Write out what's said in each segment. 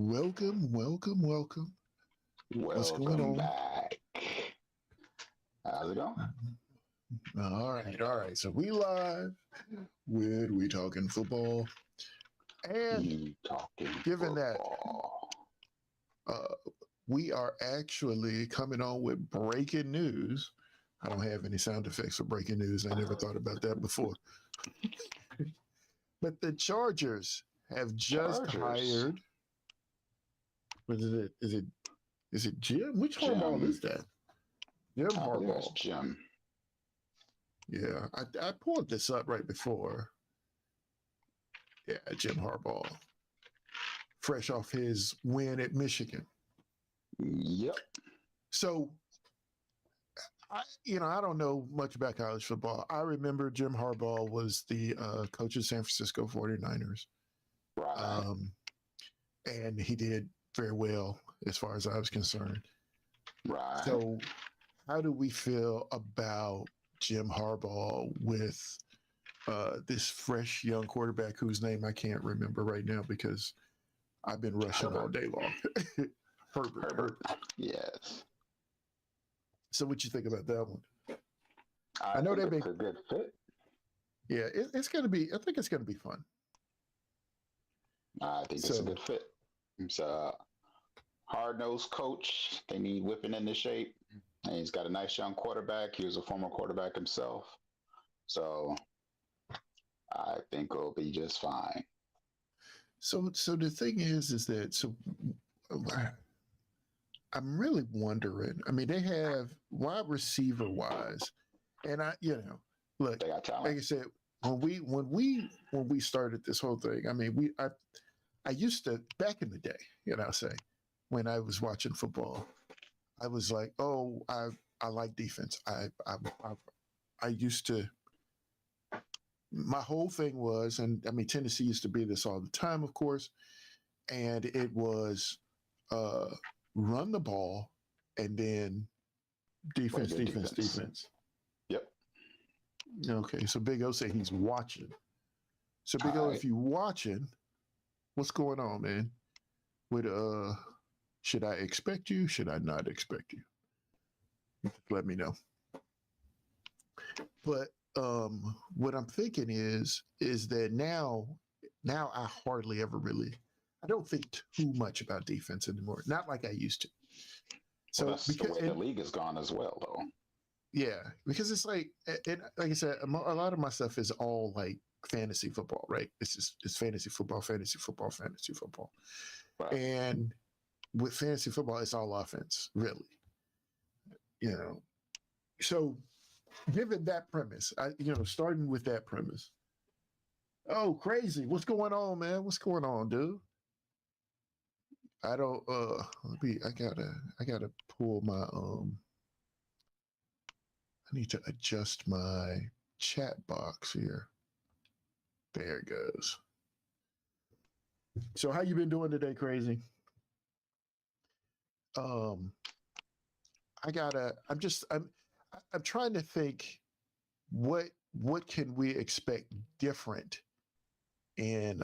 Welcome, welcome, welcome. What's going Welcome on? back. How's it going? All right. So we live with We Talking Football, and Talking given that football. uh, we are actually coming on with breaking news. I don't have any sound effects for breaking news. I never thought about that before. But the Chargers have just Chargers. hired. What is it? Is it Jim? Which Harbaugh Jim. is that? Jim I believe that's Harbaugh. Jim. Yeah, I pulled this up right before. Yeah, Jim Harbaugh, fresh off his win at Michigan. Yep. So, I don't know much about college football. I remember Jim Harbaugh was the coach of San Francisco 49ers. Right. And he did very well as far as I was concerned. Right. So, how do we feel about Jim Harbaugh with this fresh young quarterback whose name I can't remember right now because I've been rushing all day long? Herbert. Yes. So what you think about that one? I know think they it's a good fit. Yeah, it's going to be. I think it's going to be fun. I think it's a good fit. It's a hard-nosed coach. They need whipping into shape. And he's got a nice young quarterback. He was a former quarterback himself. So I think it'll be just fine. So the thing is that I'm really wondering. I mean, they have wide receiver wise, and look, They got talent. like I said, when we started this whole thing, I mean, I used to back in the day, say when I was watching football, I was like, oh, I like defense. I used to. My whole thing was, and I mean, Tennessee used to be this all the time, of course, and it was run the ball and then defense. Yep. Okay, so Big O said he's watching. So Big O, if you watching, what's going on, man? With should I expect you? Should I not expect you? Let me know. But what I'm thinking is that now I hardly ever really. I don't think too much about defense anymore. Not like I used to. So well, that's because the way the league has gone as well, though. Yeah, because it's like I said, a lot of my stuff is all like fantasy football, right? It's fantasy football. Right. And with fantasy football, it's all offense, really. So given that premise, starting with that premise. Oh, crazy! What's going on, man? What's going on, dude? I don't. I gotta pull my. I need to adjust my chat box here. There it goes. So how you been doing today, crazy? I'm trying to think what can we expect different in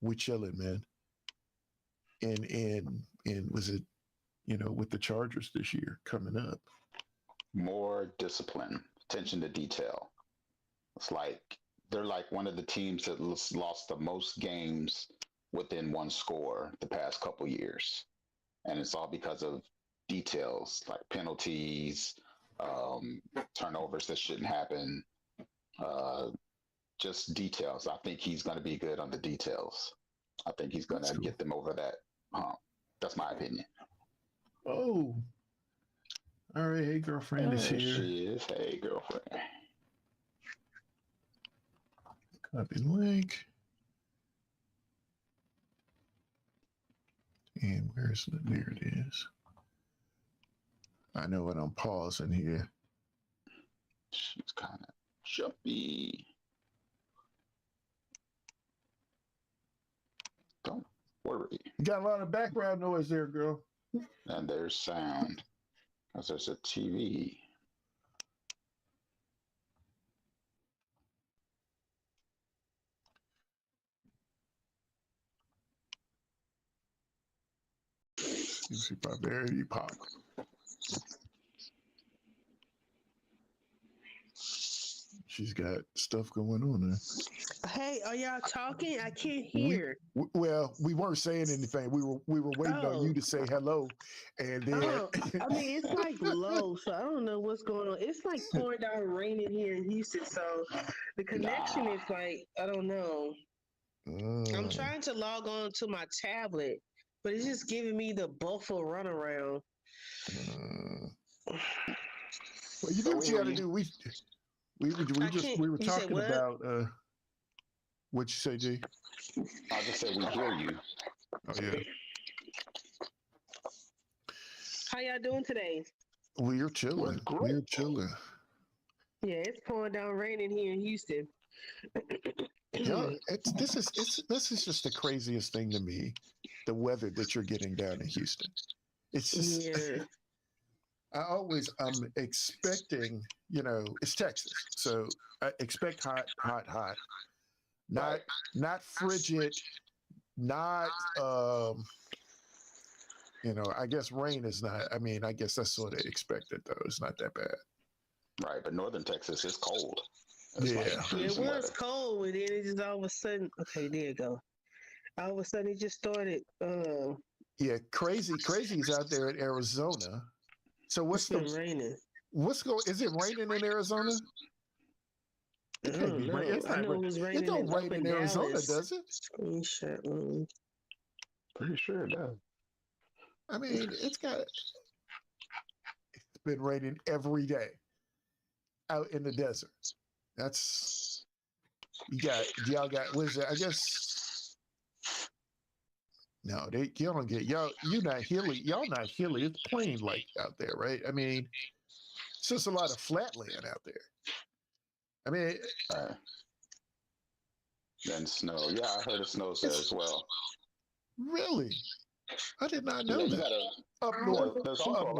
we chilling, man. And was it with the Chargers this year coming up? More discipline, attention to detail. It's like they're like one of the teams that lost the most games within one score the past couple years, and it's all because of details like penalties, turnovers that shouldn't happen, just details. I think he's going to be good on the details. I think he's going to get them over that hump. That's my opinion. Oh, all right. Hey, girlfriend is here. She is. Hey, girlfriend. Copy link. And there it is. I know what I'm pausing here. She's kind of jumpy. Don't worry. You got a lot of background noise there, girl. And there's sound. Because there's a TV. She pop. There you pop. She's got stuff going on there. Hey, are y'all talking? I can't hear. Well, we weren't saying anything. We were waiting on you to say hello, and then I mean, it's like low, so I don't know what's going on. It's like pouring down raining here in Houston, so the connection is like, I don't know. I'm trying to log on to my tablet, but it's just giving me the buffer runaround. Well, you know what you got to do. We were talking about what you say, G? I just said we hear you. Oh yeah. How y'all doing today? We're chilling. We're chilling. Yeah, it's pouring down raining here in Houston. Yeah, this is just the craziest thing to me, the weather that you're getting down in Houston. It's just I'm expecting, it's Texas, so I expect hot. Not frigid, not I guess rain is not. I mean, I guess that's sort of expected though. It's not that bad. Right, but northern Texas is cold. It was cold, and then it just all of a sudden. Okay, there you go. All of a sudden, it just started. Yeah, crazy is out there in Arizona. So what's raining? Is it raining in Arizona? It can't be raining. It's not raining. It don't rain in Arizona, does it? Screenshot. Pretty sure it does. I mean, it's been raining every day out in the desert. That's y'all got what is it? I guess no, y'all don't get y'all not hilly. Y'all not hilly. It's plain like out there, right? I mean, it's just a lot of flat land out there. I mean, and snow. Yeah, I heard it snows there as well. Really? I did not know that. Up north. There's also a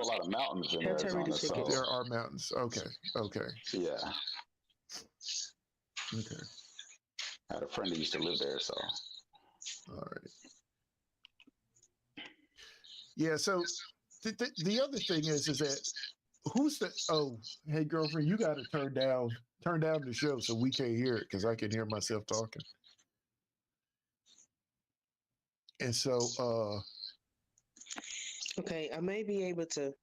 lot of mountains in Arizona. So. There are mountains. Okay. Yeah. Okay. I had a friend who used to live there, so. All right. Yeah. So the other thing is that who's the? Oh, hey girlfriend, you got to turn down the show so we can't hear it because I can hear myself talking. And so, okay, I may be able to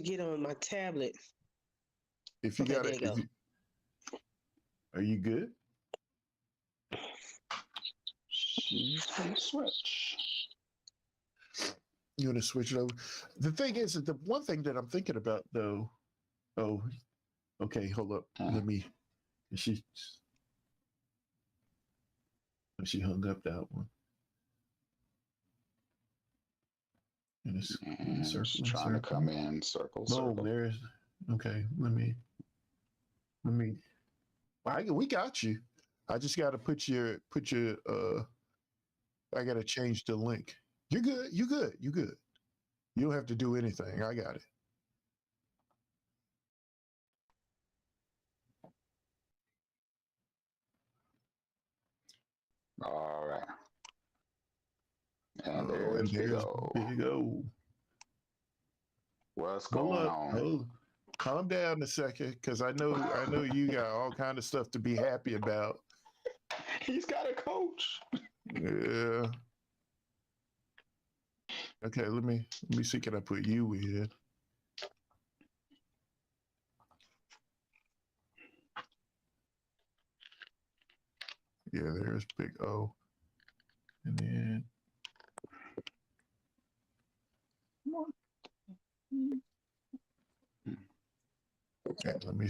get on my tablet. If you got it, are you good? She's gonna switch. You want to switch it over? The thing is that the one thing that I'm thinking about though. Oh, okay. Hold up. Let me. She hung up that one. And it's trying to come in circle. Oh, there's okay. Let me. We got you. I just got to put your. I got to change the link. You're good. You good. You don't have to do anything. I got it. All right. And there's Big O. What's going on? Calm down a second, because I know you got all kind of stuff to be happy about. He's got a coach. Yeah. Okay, let me see. Can I put you in? Yeah, there's Big O. And then okay, let me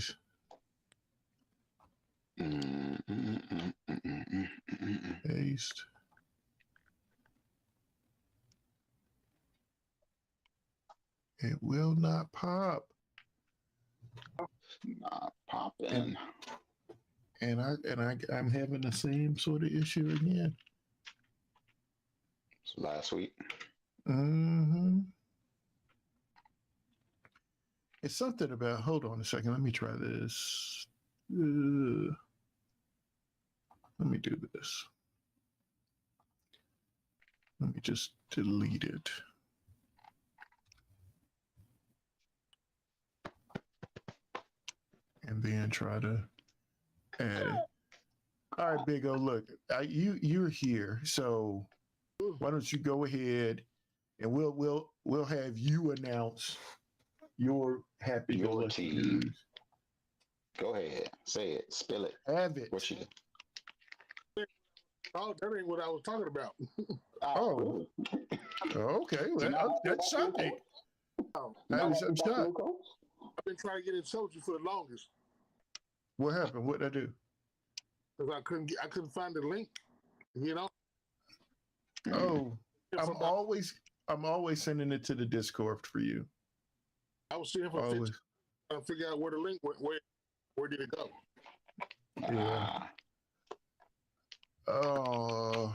paste. It will not pop. Not popping. And I'm having the same sort of issue again. Last week. Mm-hmm. It's something about. Hold on a second. Let me try this. Let me do this. Let me just delete it. And then try to add it. All right, Big O, look, you're here, so why don't you go ahead and we'll have you announce your Your happy-go-lucky team. news. Go ahead, say it, spill it. Have it. What you do? Oh, that ain't what I was talking about. Oh, okay. Well, that's shocking. Oh, I'm shocked. I've been trying to get in touch with you for the longest What happened? What did I do? because I couldn't find the link. You know. Oh, Yeah, I'm always sending it to the Discord for you. I was sitting for 15 Always. trying to figure out where the link went. Where did it go? Yeah. Oh,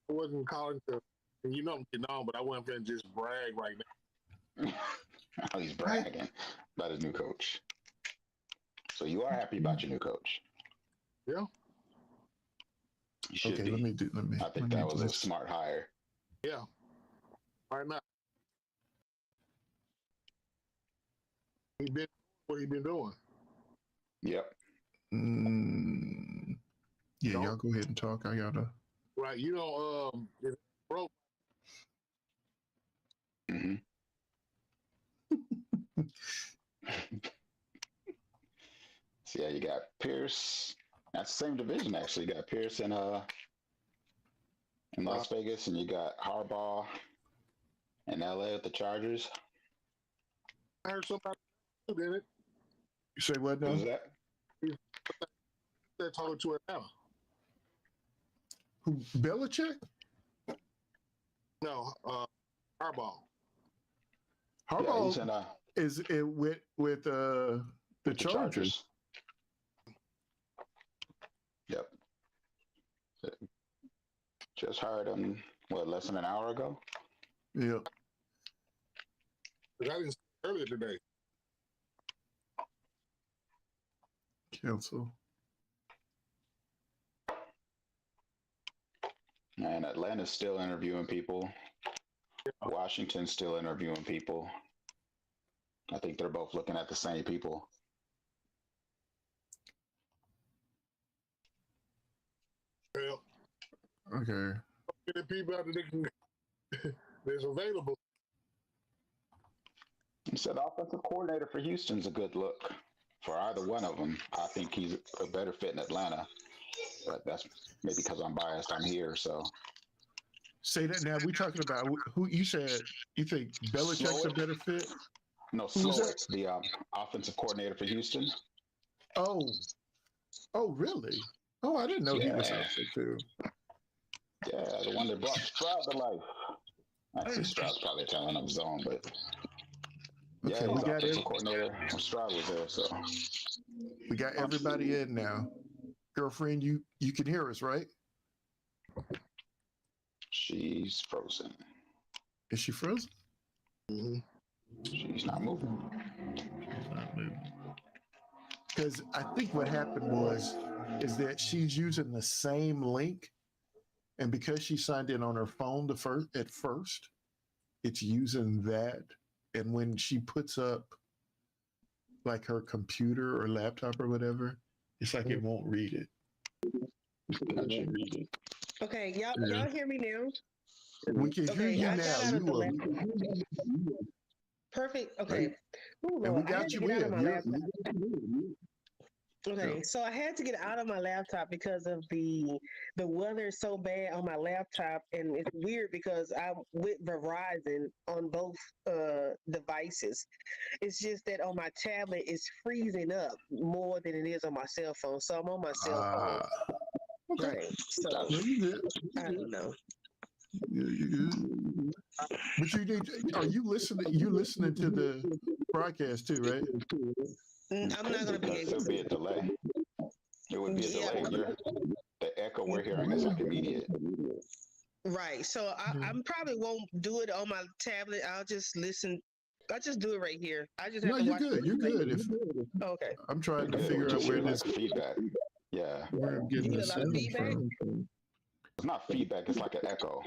I wasn't calling to. And you know I'm getting on, but I wasn't gonna just brag right now. Oh, he's bragging about his new coach. So you are happy about your new coach? Yeah. You should okay. be. Let me. I think that was a smart hire. Yeah. Right now. What he been doing? Yep. Yeah, y'all go ahead and talk. I gotta. Right. You know, it's broke. Mm-hmm. So yeah, you got Pierce. That's the same division actually. You got Pierce in Las Vegas, and you got Harbaugh in LA with the Chargers. I heard somebody did it. You say what now? Who's that? They're talking to Atlanta. Who? Belichick? No, Harbaugh. Harbaugh he's in, is it with the Chargers. Yep. Just hired him, less than an hour ago? Yep. I didn't see it earlier today. Cancel. And Atlanta's still interviewing people. Washington's still interviewing people. I think they're both looking at the same people. Well, Okay. the people out there that's available. He said offensive coordinator for Houston's a good look for either one of them. I think he's a better fit in Atlanta, but that's maybe because I'm biased. I'm here, so. Say that now. We talking about who you said you think Belichick's a better fit? No, Slowick, the offensive coordinator for Houston. Oh, really? Oh, I didn't know he was out there too. Yeah, the one that brought Stroud to life. Actually, Stroud's probably telling of his own, but yeah, Okay, he's we got offensive coordinator when Stroud was there. So we got everybody in now. Girlfriend, you can hear us, right? she's frozen. Is she frozen? Mm-hmm. She's not moving. She's not moving. Because I think what happened is that she's using the same link, and because she signed in on her phone at first, it's using that. And when she puts up like her computer or laptop or whatever, it's like it won't read it. Okay, y'all hear me now? We can hear you I now. got out of the You are perfect. Okay. Ooh, and we Lord, I had got to you get out of my in. laptop. Okay, so I had to get out of my laptop because of the weather is so bad on my laptop, and it's weird because I'm with Verizon on both devices. It's just that on my tablet it's freezing up more than it is on my cell phone. So I'm on my cell phone. Okay. Right. So No, you good. I don't know. You good. But you need. Are you listening? You listening to the broadcast too, right? I'm not gonna be able There'll to. be a delay. It would be a delay. The echo we're hearing is like immediate. Right. So I probably won't do it on my tablet. I'll just listen. I'll just do it right here. I just have No, to you're watch. good. You're good. If Okay. I'm trying to Good. figure out Just where hear this like feedback. Yeah. where I'm getting You the get a lot of sound feedback? from. It's not feedback. It's like an echo.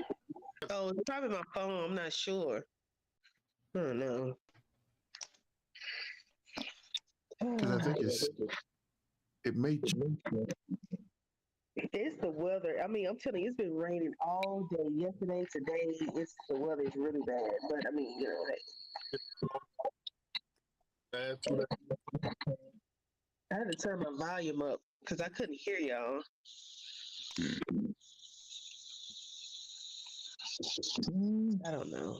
Oh, it's probably my phone. I'm not sure. I don't know. Because I think it may. It's the weather. I mean, I'm telling you, it's been raining all day. Yesterday, today, the weather is really bad. But I mean, Bad too. I had to turn my volume up because I couldn't hear y'all. I don't know.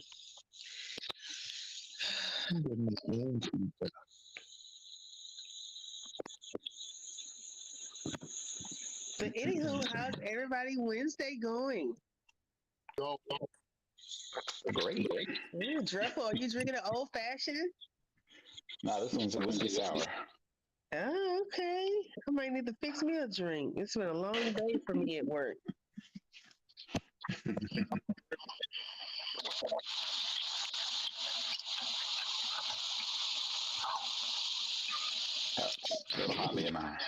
But anywho, how's everybody Wednesday going? Go. Great. Dreffel, are you drinking an old fashioned? No, this one's a whiskey sour. Oh, okay. I might need to fix me a drink. It's been a long day for me at work. Little hobby and I.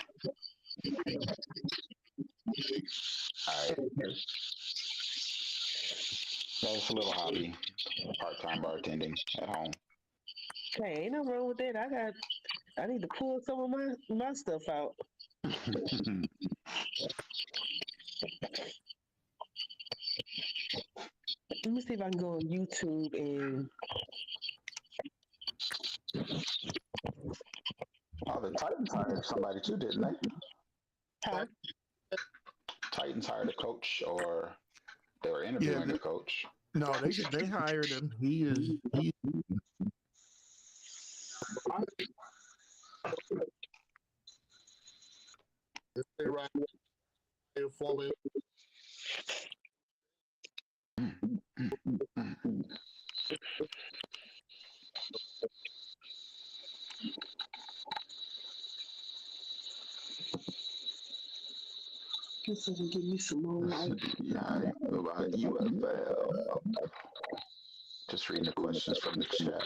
All right. That's a little hobby. Part-time bartending at home. Okay, ain't no wrong with that. I need to pull some of my stuff out. Let me see if I can go on YouTube and. Oh, the Titans hired somebody too, didn't they? Huh? Titans hired a coach, or they were interviewing a coach. No, they hired him. He Right. Forming. This will give me some more light. Yeah, about UFL. Just reading the questions from the chat,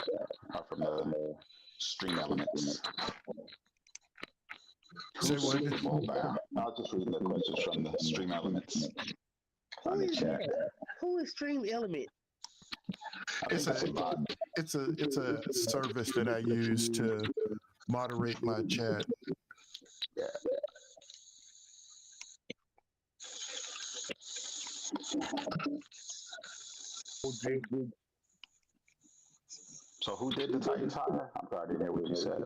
from the stream elements. Say Who's what? Super Bowl bound? I'll just read the questions from the stream elements on the chat. Who is Stream Element? It's a service that I use to moderate my chat. Yeah. So who did the Titans hire? I'm sorry, I didn't hear what you said.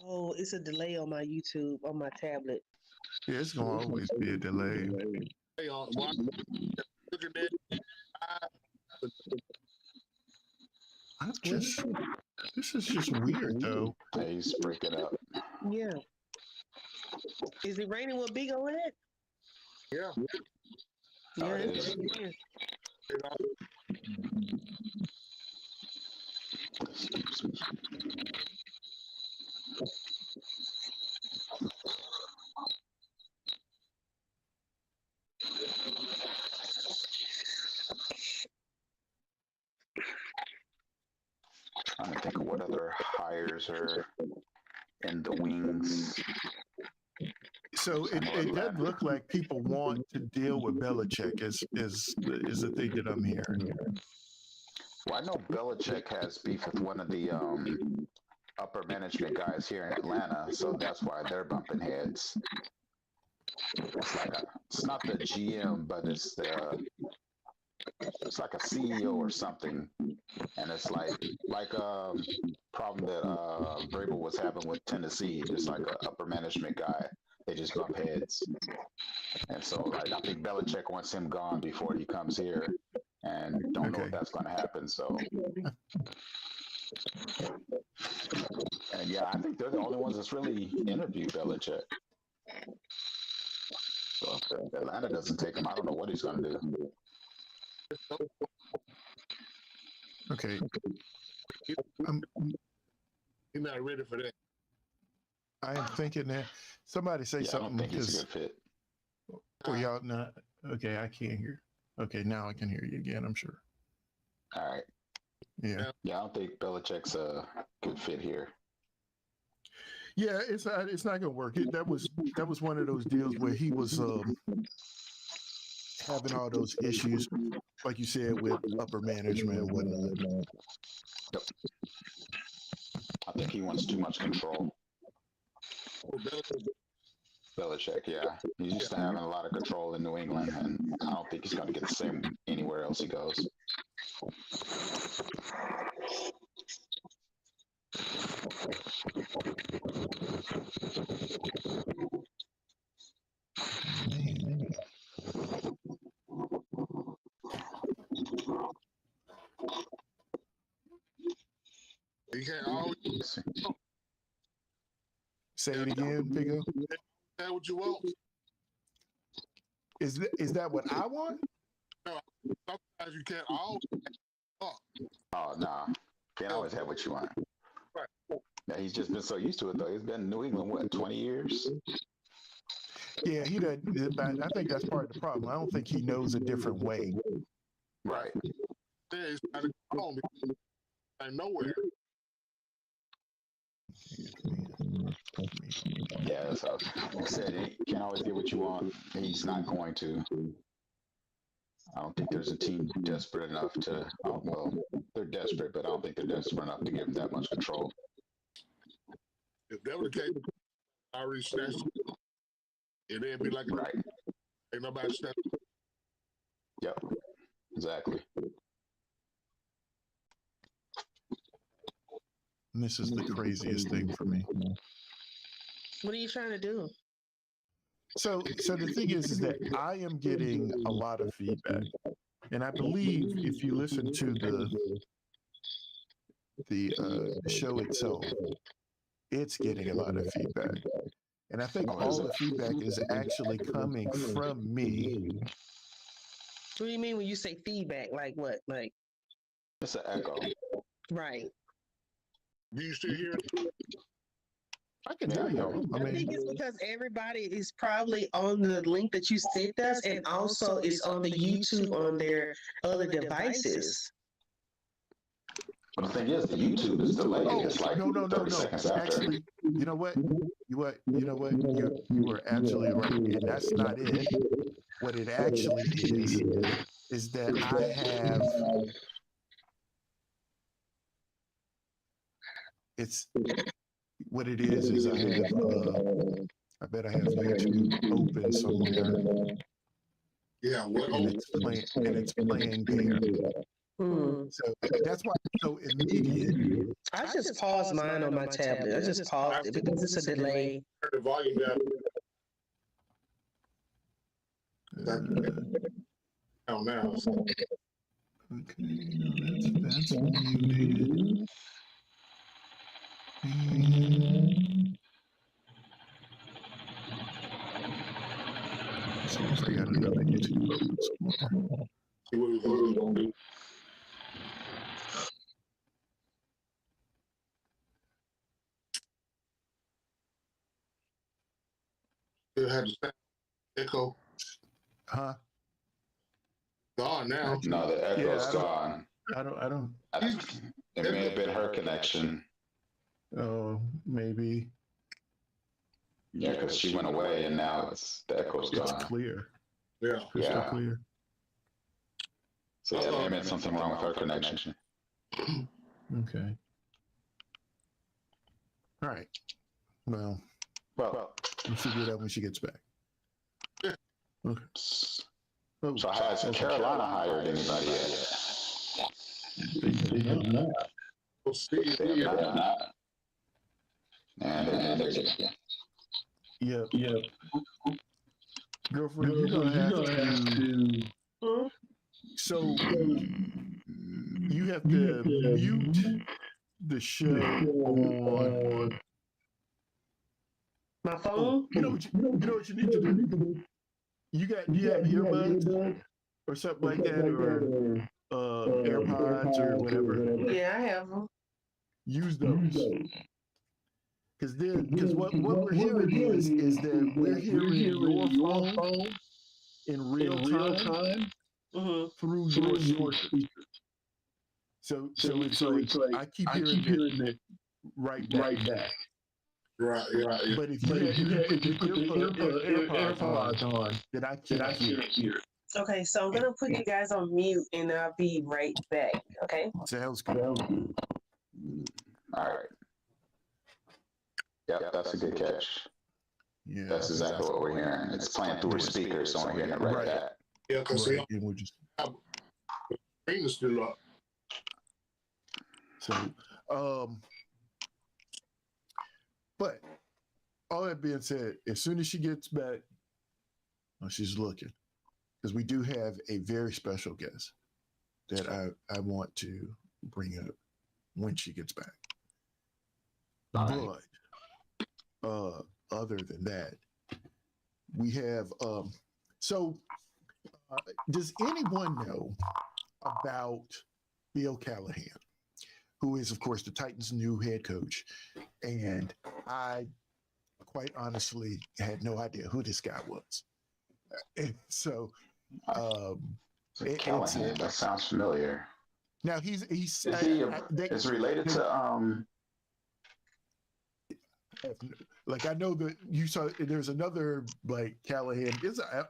Oh, it's a delay on my YouTube, on my tablet. Yeah, it's gonna always be a delay. Hey, This is just weird though. He's breaking up. Yeah. Is it raining with Big O in it? Yeah. Yeah, it is. Excuse me. Trying to think of what other hires are in the wings. So it does look like people want to deal with Belichick is the thing that I'm hearing. Well, I know Belichick has beef with one of the upper management guys here in Atlanta, so that's why they're bumping heads. It's not the GM, but it's like a CEO or something, and it's like a problem that Vrabel was having with Tennessee. Just like an upper management guy, they just bump heads, and so I think Belichick wants him gone before he comes here, and don't know if that's going to happen. So, and yeah, I think they're the only ones that's really interviewed Belichick. So if Atlanta doesn't take him, I don't know what he's going to do. Okay. He's not ready for that. I am thinking that somebody say something. I don't think he's a good fit. Or y'all not? Okay, I can't hear. Okay, now I can hear you again, I'm sure. All right. Yeah. Yeah, I don't think Belichick's a good fit here. Yeah, it's not gonna work. That was one of those deals where he was having all those issues, like you said, with upper management and whatnot. Yep. I think he wants too much control. Belichick, yeah. He's used to having a lot of control in New England, and I don't think he's going to get the same anywhere else he goes. You can't always Say it again, Pico. say what you want. Is that what I want? No, sometimes you can't always talk. Oh, no. Can't always have what you want. Right. Yeah, he's just been so used to it, though. He's been in New England, what, 20 years? Yeah, he doesn't. I think that's part of the problem. I don't think he knows a different way. Right. Yeah, he's trying to call me. I'm nowhere. Yeah, so like I said, he can't always get what you want. He's not going to. I don't think there's a team desperate enough to, well, they're desperate, but I don't think they're desperate enough to give him that much control. If that were the case, I already snatched it. And then be like, Right. ain't nobody snatched it. Yep. Exactly. And this is the craziest thing for me. What are you trying to do? So the thing is that I am getting a lot of feedback, and I believe if you listen to the show itself, it's getting a lot of feedback, and I think all the feedback is actually coming from me. What do you mean when you say feedback? Like what? Like It's an echo. right. Do you still hear it? I can hear you. I think it's because everybody is probably on the link that you sent us, and also it's on the YouTube on their other devices. But the thing is, the YouTube is delayed. Oh, It's like no. 30 seconds after. Actually, you know what? You are absolutely right, and that's not it. What it actually is that I have. It's what it is I have. I bet I have YouTube open somewhere. Yeah, And it's playing there. So that's why it's so immediate. I just paused mine on my tablet. I just paused it because it's a delay. turn the volume down. Oh, now. Okay, no, that's muted. See if I got another YouTube open somewhere. See what we're going to do. Still had the sound echo. Huh? Gone now. No, the echo's gone. I don't. It may have been her connection. Oh, maybe. Yeah, because she went away and now the echo's It's gone. clear. Yeah. Crystal Yeah. clear. So there may have been something wrong with her connection. Okay. All right. Well, Well, we'll figure it out when she gets back. Okay. Oh, so has Carolina hired anybody yet? they have not. We'll see. They have not. And Yep. Girlfriend, you're gonna have to. So you have to mute the show on My phone? You know what you need to do? Do you have earbuds or something like that, or AirPods or whatever? Yeah, I have them. Use those. Because what we're hearing is that we're hearing your phone in real time through your speaker. So it's like I keep hearing it right back. Right. But if you put AirPods on, then I can't hear. Okay, so I'm gonna put you guys on mute, and I'll be right back. Okay. Sounds good. All right. Yep, that's a good catch. Yeah, That's exactly what we're hearing. It's playing through a speaker, so we're hearing it right back. Yeah, because right. And we're just screen is still up. so. But all that being said, as soon as she gets back, she's looking, because we do have a very special guest that I want to bring up when she gets back. But other than that, we have does anyone know about Bill Callahan, who is, of course, the Titans' new head coach? And I quite honestly had no idea who this guy was. And so Callahan, that sounds familiar. Now he's it's related to like, I know that you saw there's another like Callahan.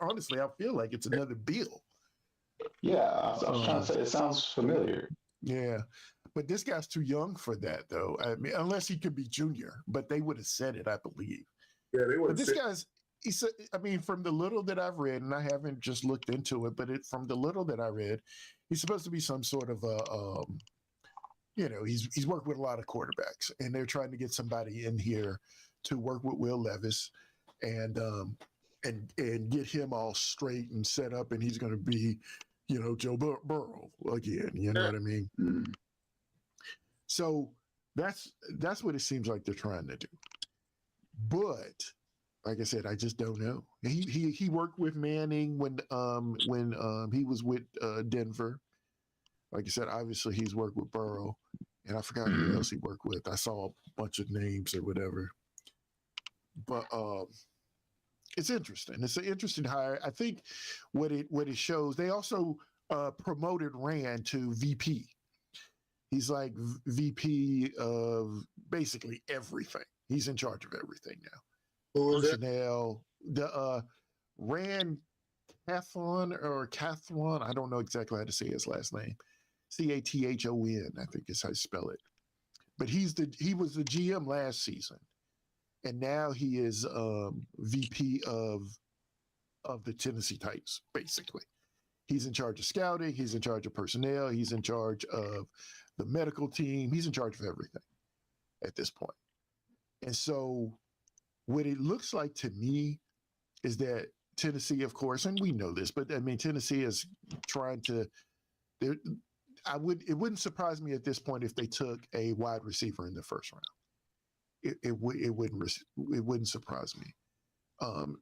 Honestly, I feel like it's another Bill. Yeah, I was trying to say it sounds familiar. Yeah, but this guy's too young for that, though. I mean, unless he could be junior, but they would have said it, I believe. Yeah, they would. But this guy's. I mean, from the little that I've read, and I haven't just looked into it, but from the little that I read, he's supposed to be some sort of a, he's worked with a lot of quarterbacks, and they're trying to get somebody in here to work with Will Levis, and get him all straight and set up, and he's going to be, Joe Burrow again. You know what I mean? Mm. So that's what it seems like they're trying to do. But like I said, I just don't know. He worked with Manning when he was with Denver. Like I said, obviously he's worked with Burrow, and I forgot who else he worked with. I saw a bunch of names or whatever. But it's interesting. It's an interesting hire. I think what it shows. They also promoted Rand to VP. He's like VP of basically everything. He's in charge of everything now. Personnel, the Rand Cathon, I don't know exactly how to say his last name. Cathon, I think is how you spell it. But he was the GM last season, and now he is VP of the Tennessee Titans. Basically, he's in charge of scouting. He's in charge of personnel. He's in charge of the medical team. He's in charge of everything at this point. And so what it looks like to me is that Tennessee, of course, and we know this, but I mean, Tennessee is trying to. It wouldn't surprise me at this point if they took a wide receiver in the first round. It wouldn't surprise me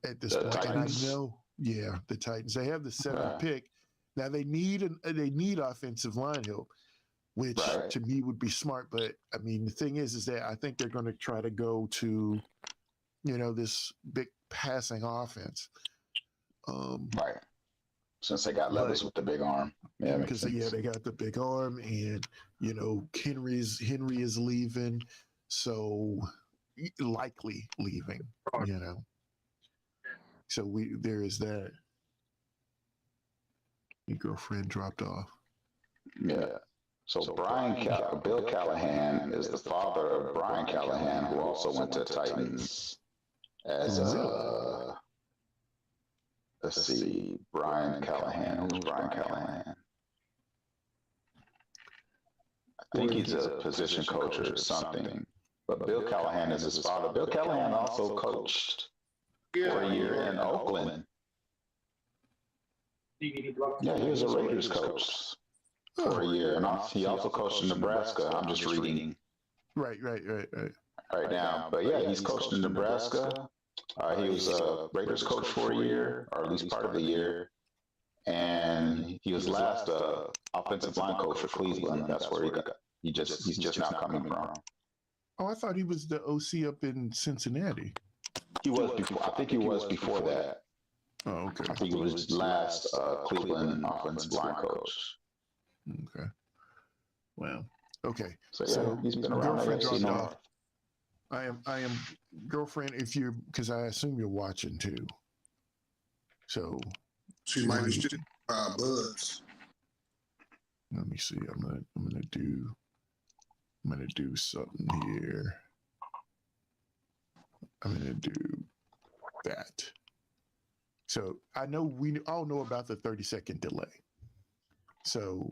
at this point. Titans. And I know, the Titans. They have the 7th pick. Now they need offensive line help, which to me would be smart. But I mean, the thing is that I think they're going to try to go to, this big passing offense. Right. Since they got Levis with the big arm. Yeah, because they got the big arm, and Henry is leaving, so likely leaving. So there is that. Your girlfriend dropped off. Yeah. So Bill Callahan is the father of Brian Callahan, who also went to Titans as let's see, Brian Callahan. Who's Brian Callahan? I think he's a position coach or something. But Bill Callahan is his father. Bill Callahan also coached for a year in Oakland. Yeah, he was a Raiders coach for a year, and he also coached in Nebraska. I'm just reading. Right now. But yeah, he's coached in Nebraska. He was a Raiders coach for a year, or at least part of the year. And he was last offensive line coach for Cleveland. That's where he's just now coming from. Oh, I thought he was the OC up in Cincinnati. He was before. I think he was before that. Oh, okay. I think he was last Cleveland offensive line coach. Okay. Well, okay. So he's been around. Girlfriend dropped off. I am, girlfriend. If you're, because I assume you're watching too. So She might be Buzz. let me see. I'm gonna do something here. I'm gonna do that. So I know we all know about the 30-second delay. So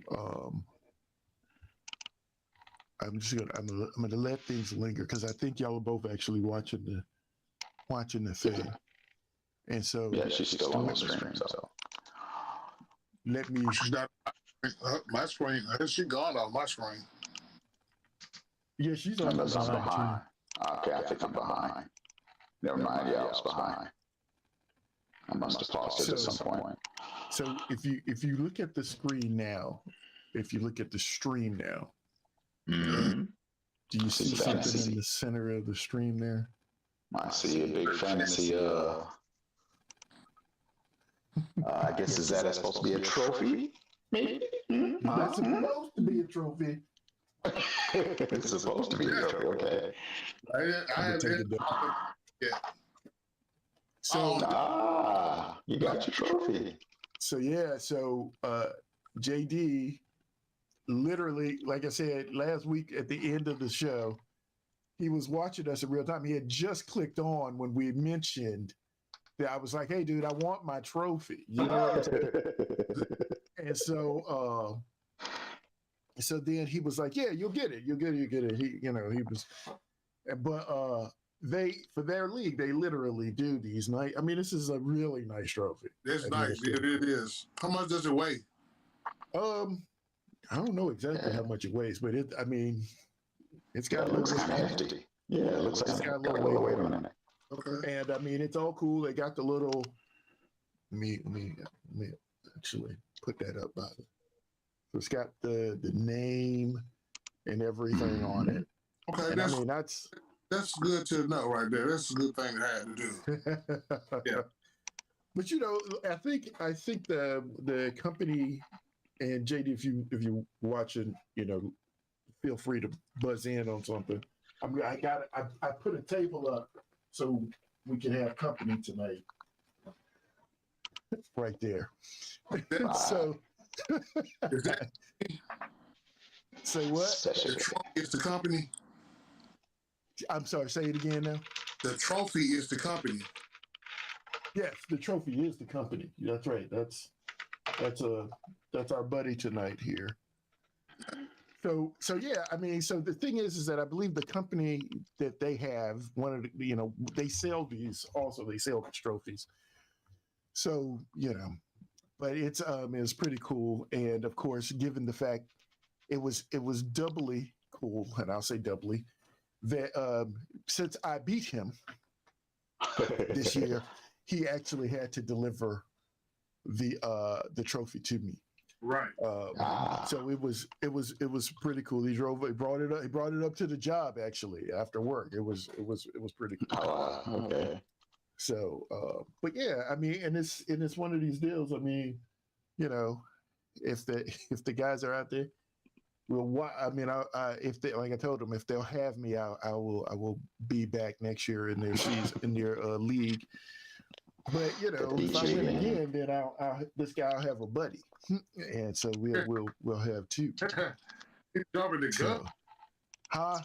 I'm gonna let things linger because I think y'all are both actually watching the thing. And so Yeah, she's still on the screen. So let me. She's not my screen. She gone off my screen. Yeah, she's on unless I'm behind. behind. Okay, I think I'm behind. Never mind. Yeah, I was behind. I must have paused it at some point. So if you look at the screen now, if you look at the stream now, Mm-hmm. do you see something in the center of the stream there? I see a big fantasy. I guess is that supposed to be a trophy? Maybe. That's supposed to be a trophy. It's supposed to be a trophy. Okay. I have it. Yeah. So you got your trophy. So yeah, so JD literally, like I said last week at the end of the show, he was watching us in real time. He had just clicked on when we mentioned that. I was like, "Hey, dude, I want my trophy." You know what I'm saying? And so then he was like, "Yeah, you'll get it. You'll get it. He was, but they, for their league, they literally do these nice. I mean, this is a really nice trophy. It's nice. It is. How much does it weigh? I don't know exactly how much it weighs, but it's got it looks kind of hefty. Yeah, it looks like it's got a little weight on it. Okay. And I mean, it's all cool. They got the little. Let me actually put that up by the. So it's got the name and everything on it. Okay, and that's good to know right there. That's a good thing to have to do. Yeah. But I think the company, and JD, if you watching, feel free to buzz in on something. I put a table up so we can have company tonight. Right there. So say what? The trophy is the company. I'm sorry, say it again now. The trophy is the company. Yes, the trophy is the company. That's right. That's our buddy tonight here. So yeah, I mean, so the thing is that I believe the company that they have, one of the, they sell these also. They sell these trophies. So but it's pretty cool, and of course, given the fact it was doubly cool, and I'll say doubly, that since I beat him this year, he actually had to deliver the trophy to me. Right. So it was pretty cool. He brought it up to the job actually after work. It was pretty cool. Okay. So, but yeah, I mean, and it's one of these deals. I mean, if the guys are out there, if they, like I told them, if they'll have me, I will be back next year in their season, in their league. But if I win again, then this guy will have a buddy, and so we'll have two. He's jumping the gun. Huh?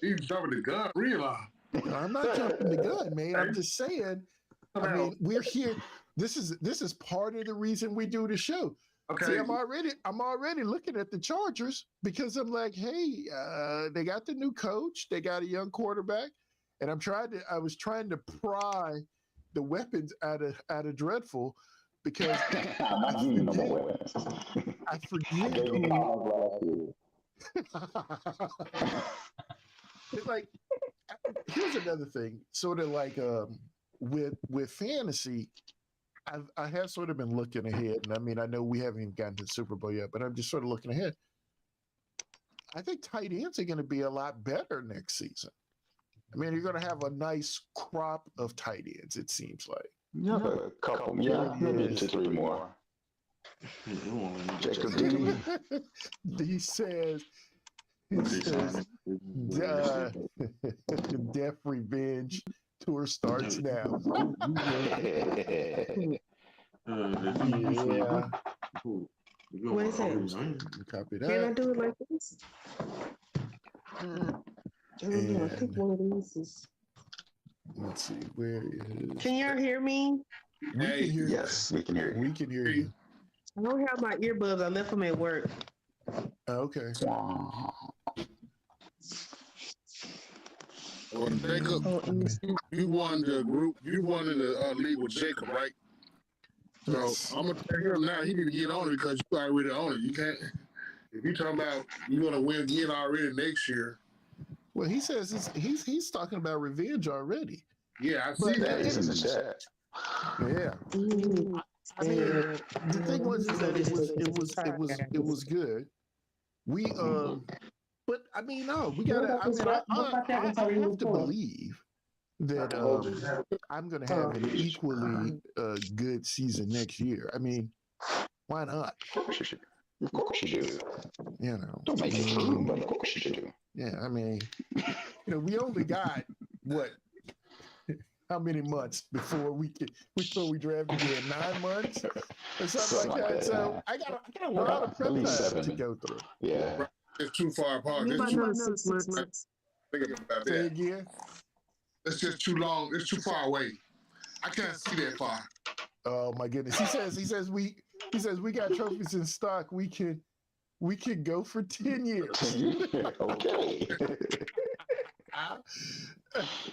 He's jumping the gun. Realize. I'm not jumping the gun, man. I'm just saying. I mean, we're here. This is part of the reason we do the show. Okay. See, I'm already looking at the Chargers because I'm like, hey, they got the new coach, they got a young quarterback, and I was trying to pry the weapons out of Dreadful because I forget who. It's like, here's another thing, sort of like with fantasy, I have sort of been looking ahead, and I mean, I know we haven't even gotten to the Super Bowl yet, but I'm just sort of looking ahead. I think tight ends are going to be a lot better next season. I mean, you're going to have a nice crop of tight ends, it seems like. Yeah, a couple, maybe 2-3 more. Jacob D. He says, He says, uh, Death Revenge tour starts now. Yeah. What is that? Copy Can I that. do it like this? I don't know. I think And one of these is. let's see, where is. Can y'all hear me? We can hear you. Yes, we can hear you. We can hear you. I don't have my earbuds. I left them at work. Okay. Wow. Well, Jacob, you won the group. You won in the league with Jacob, right? So Yes. I'm gonna tell him now. He need to get on it because you already on it. You can't. If you talking about you're gonna win again already next year. Well, he says he's talking about revenge already. Yeah, I But see that. He's in the chat. Yeah. I mean, the thing was is that it was good. We but I mean, no, we gotta. I mean, I have to believe that I'm gonna have an equally good season next year. I mean, why not? Of course you should. Of course you do. You know, Don't make it true, but of course you do. yeah. I mean, we only got what? How many months before we draft again? 9 months or something like that. So I got a lot of prep time to go through. Yeah. It's too far apart. You might know 6 months. Think about Say that. again. It's just too long. It's too far away. I can't see that far. Oh my goodness. He says we got trophies in stock. We can go for 10 years. Okay.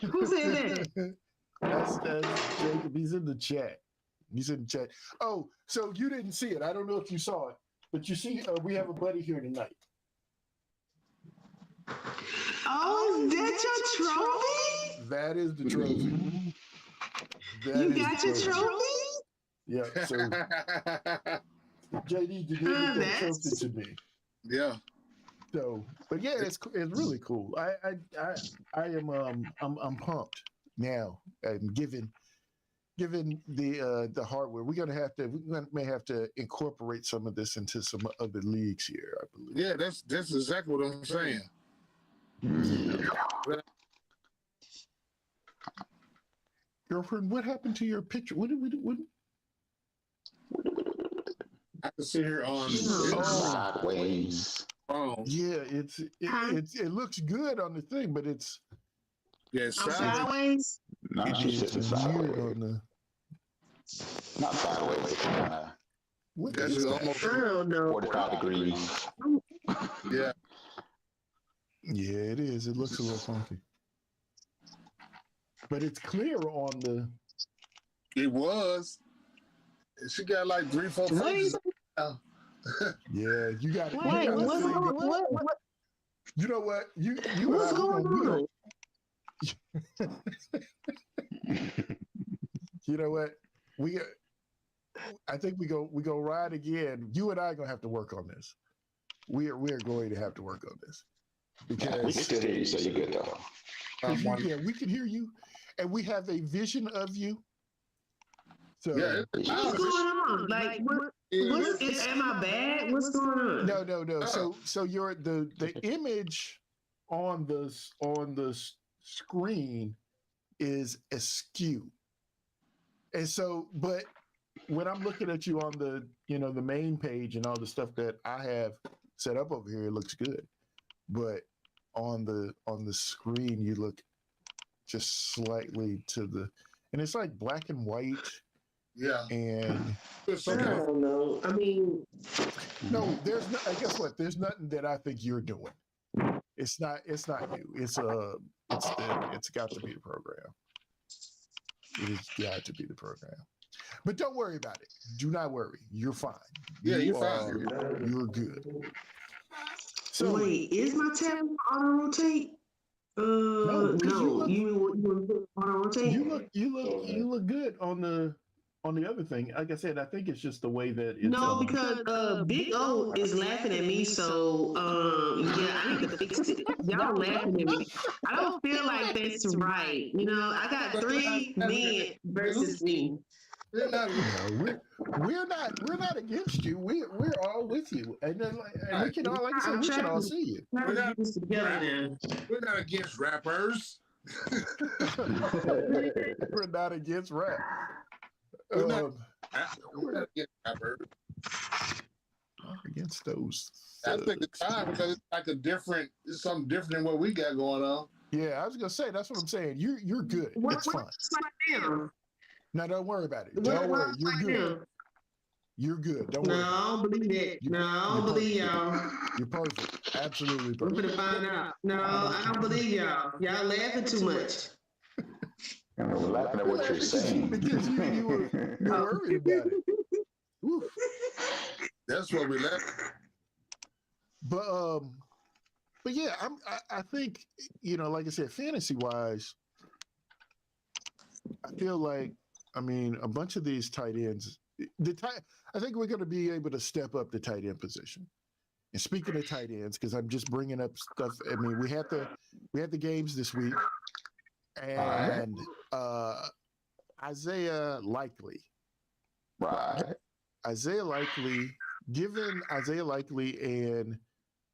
Who said that? That's Jacob. He's in the chat. Oh, so you didn't see it. I don't know if you saw it, but you see, we have a buddy here tonight. Oh, is that your trophy? That is the trophy. You got your trophy? Yeah. So JD delivered that trophy to me. Yeah. So, but yeah, it's really cool. I am I'm pumped now. And given the hardware, we may have to incorporate some of this into some other leagues here, I believe. Yeah, that's exactly what I'm saying. Girlfriend, what happened to your picture? What? I can see her on Sideways. phone. Yeah, it looks good on the thing, but it's sideways. No, she's sitting sideways. on the. Not sideways. It's kind of. What That's is that? almost I don't know. 45 degrees. yeah. Yeah, it is. It looks a little funky, but it's clear on the. It was. She got like 3-4 pages. Yeah, you got it. Wait, what? You know what? You What's going on? You know what? I think we go ride again. You and I are gonna have to work on this. We're going to have to work on this because we can still hear you, so you're good though. Yeah, we can hear you, and we have a vision of you. So Yeah, What's going on? Like, am I bad? What's going on? No. So you're the image on the screen is askew, and so but when I'm looking at you on the the main page and all the stuff that I have set up over here, it looks good, but on the screen you look just slightly to the, and it's like black and white. Yeah. And I don't know. I mean, no, there's no. Guess what? There's nothing that I think you're doing. It's not you. It's got to be the program. It has got to be the program. But don't worry about it. Do not worry. You're fine. Yeah, you're fine. You're good. So wait, is my tab auto rotate? No, you auto rotate. You look good on the other thing. Like I said, I think it's just the way that it's no, because Big O is laughing at me, so yeah, I need to fix it. Y'all laughing at me. I don't feel like that's right. I got 3 men versus me. We're not. No, we're not against you. We're all with you, and then and we can all, like I said, I'm we can trying all to- see you. Trying to get this together now. We're not against rappers. We're not against rap. We're not against rappers. Against those. I think it's time because it's like it's something different than what we got going on. Yeah, I was gonna say that's what I'm saying. You're good. It's fine. Now? No, don't worry about it. What- Don't worry. what's You're like good. now? You're good. Don't No, worry. I don't believe that. No, I don't believe y'all. You're perfect. Absolutely We're perfect. gonna find out. No, I don't believe y'all. Y'all laughing too much. And we're laughing at what you're saying. Because you were worried about it. Woo. That's what we left. But yeah, I think, like I said, fantasy wise, I feel like, I mean, a bunch of these tight ends, I think we're going to be able to step up the tight end position. And speaking of tight ends, because I'm just bringing up stuff. I mean, we had the games this week, and Isaiah Likely, Right. Given Isaiah Likely and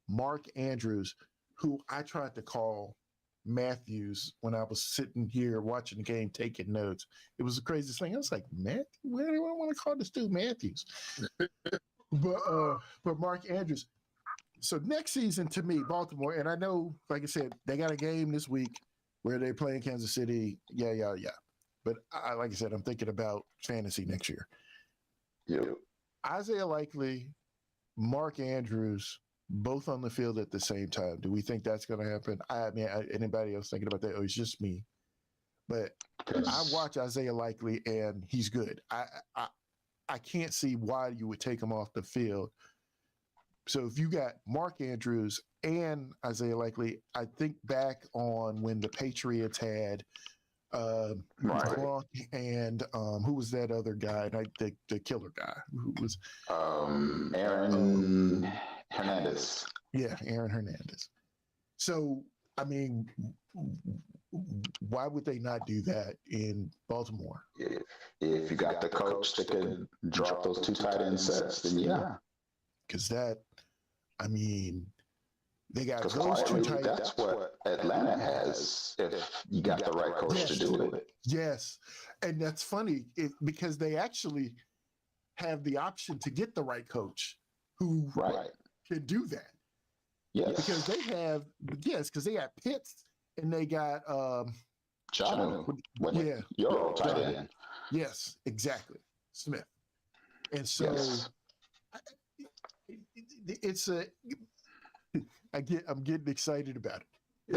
Mark Andrews, who I tried to call Matthews when I was sitting here watching the game, taking notes. It was the craziest thing. I was like, Matthew, where do I want to call this dude Matthews? but Mark Andrews. So next season, to me, Baltimore, and I know, like I said, they got a game this week where they're playing Kansas City. Yeah. But like I said, I'm thinking about fantasy next year. Yep. Isaiah Likely, Mark Andrews, both on the field at the same time. Do we think that's going to happen? I mean, anybody else thinking about that? Oh, it's just me. But I watch Isaiah Likely, and he's good. I can't see why you would take him off the field. So if you got Mark Andrews and Isaiah Likely, I think back on when the Patriots had Gronk and who was that other guy? The killer guy who was Aaron Hernandez. Yeah, Aaron Hernandez. So I mean, why would they not do that in Baltimore? If you got the coach that could drop those two tight end sets, then yeah. Because I mean, they got Because those two tight. that's what Atlanta has. If you got the right coach to do it. Yes, and that's funny because they actually have the option to get the right coach who can do that. Yes, because they have because they got Pitts and they got John. Yeah, your tight end. Yes, exactly, Smith. And so it's I'm getting excited about it.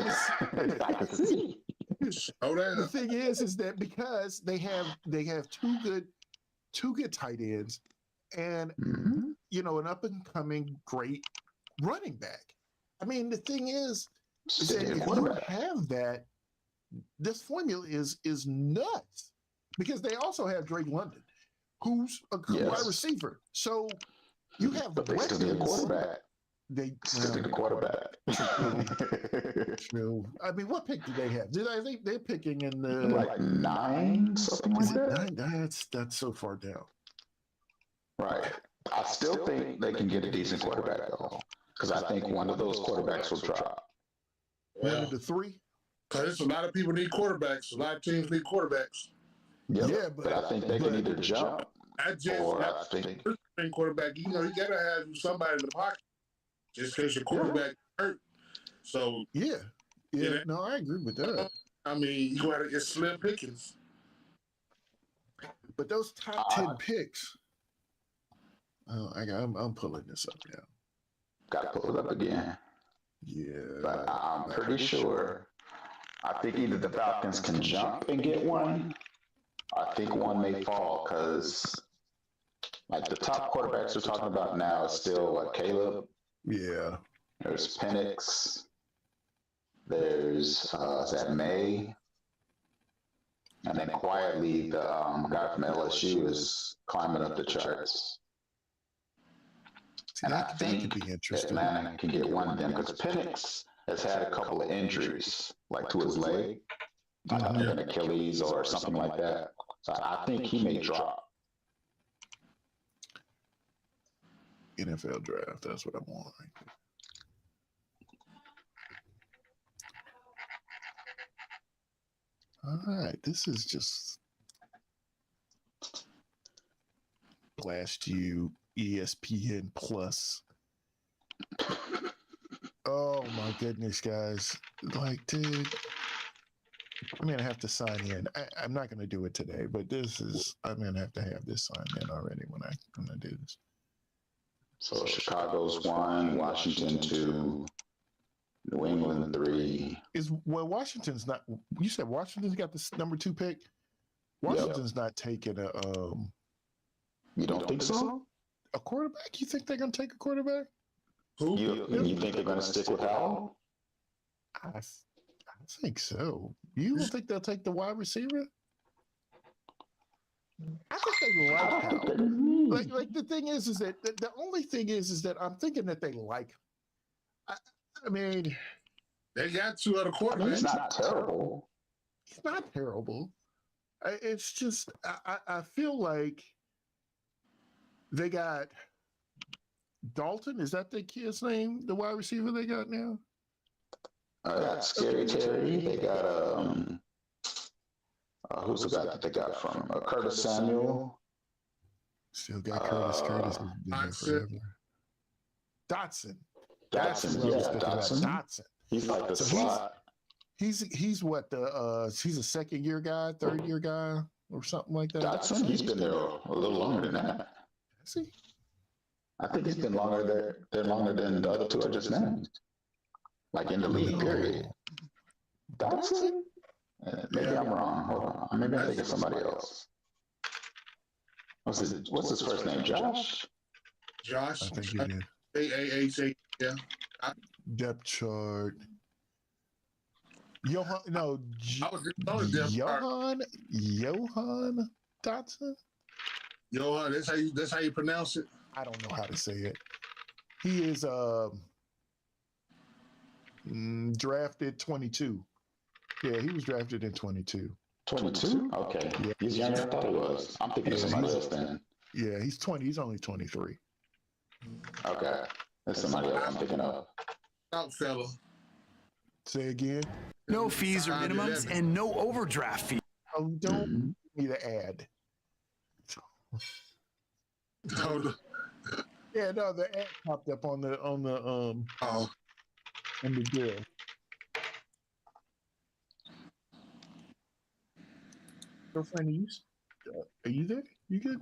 I can see. The thing is that because they have two good tight ends and an up and coming great running back. I mean, the thing is that if you have that, this formula is nuts because they also have Drake London, who's a wide receiver. So you have but they still need a quarterback. They still need a quarterback. True. I mean, what pick do they have? I think they're picking in the like 9, something like that. 9? That's so far down. Right. I still think they can get a decent quarterback though, because I think one of those quarterbacks will drop. One of the 3. Because a lot of people need quarterbacks. A lot of teams need quarterbacks. Yep. Yeah, but I think they can either jump or I think quarterback. You gotta have somebody in the pocket just in case your quarterback hurt. So no, I agree with that. I mean, you gotta get slim pickings. But those top 10 picks. I'm pulling this up now. Gotta pull it up again. Yeah. But I'm pretty sure. I think either the Falcons can jump and get one. I think one may fall because, like, the top quarterbacks we're talking about now is still Caleb. Yeah. There's Penix. There's is that May. And then quietly, the guy from LSU is climbing up the charts. And I think Atlanta can get one of them because Penix has had a couple of injuries, like to his leg, like an Achilles or something like that. So I think he may drop. NFL draft. That's what I want. All right, this is just blast you ESPN Plus. Oh my goodness, guys! Like, dude, I'm gonna have to sign in. I'm not gonna do it today, but I'm gonna have to have this signed in already when I do this. So Chicago's 1, Washington 2, New England 3. Washington's not? You said Washington's got this number 2 pick. Washington's not taking a. You don't think so? A quarterback? You think they're gonna take a quarterback? Who? You think they're gonna stick with Howell? I think so. You don't think they'll take the wide receiver? I think they like Howell. Like the thing is that the only thing is that I'm thinking that they like him. I mean, They got 2 other quarterbacks. It's not terrible. It's not terrible. It's just I feel like they got Dalton. Is that the kid's name? The wide receiver they got now? Scary Terry. They got who's the guy that they got from Curtis Samuel? Still got Curtis. Curtis has been there forever. Dotson. Dotson. He's like the slot. He's what he's a second year guy, third year guy, or something like that. Dotson. He's been there a little longer than that. Is he? I think he's been longer there. They're longer than the other 2 I just named. Like in the league, period. Dotson? Maybe I'm wrong. Hold on. Maybe I think it's somebody else. What's his first name? Josh? Josh. I think he did. AAA. Yeah. Depth chart. Johan. No. I was just on the depth chart. Johan Dotson. Johan. That's how you pronounce it. I don't know how to say it. He is drafted 22. Yeah, he was drafted in 22. 22? Okay. Yeah. He's younger than I thought he was. I'm thinking of somebody else then. Yeah, he's 20. He's only 23. Okay. That's somebody else I'm thinking of. Out fella. Say again. No fees or minimums and no overdraft fee. Oh, don't need to add. Yeah, no, the ad popped up on the deal. Girlfriend, are you there? You good?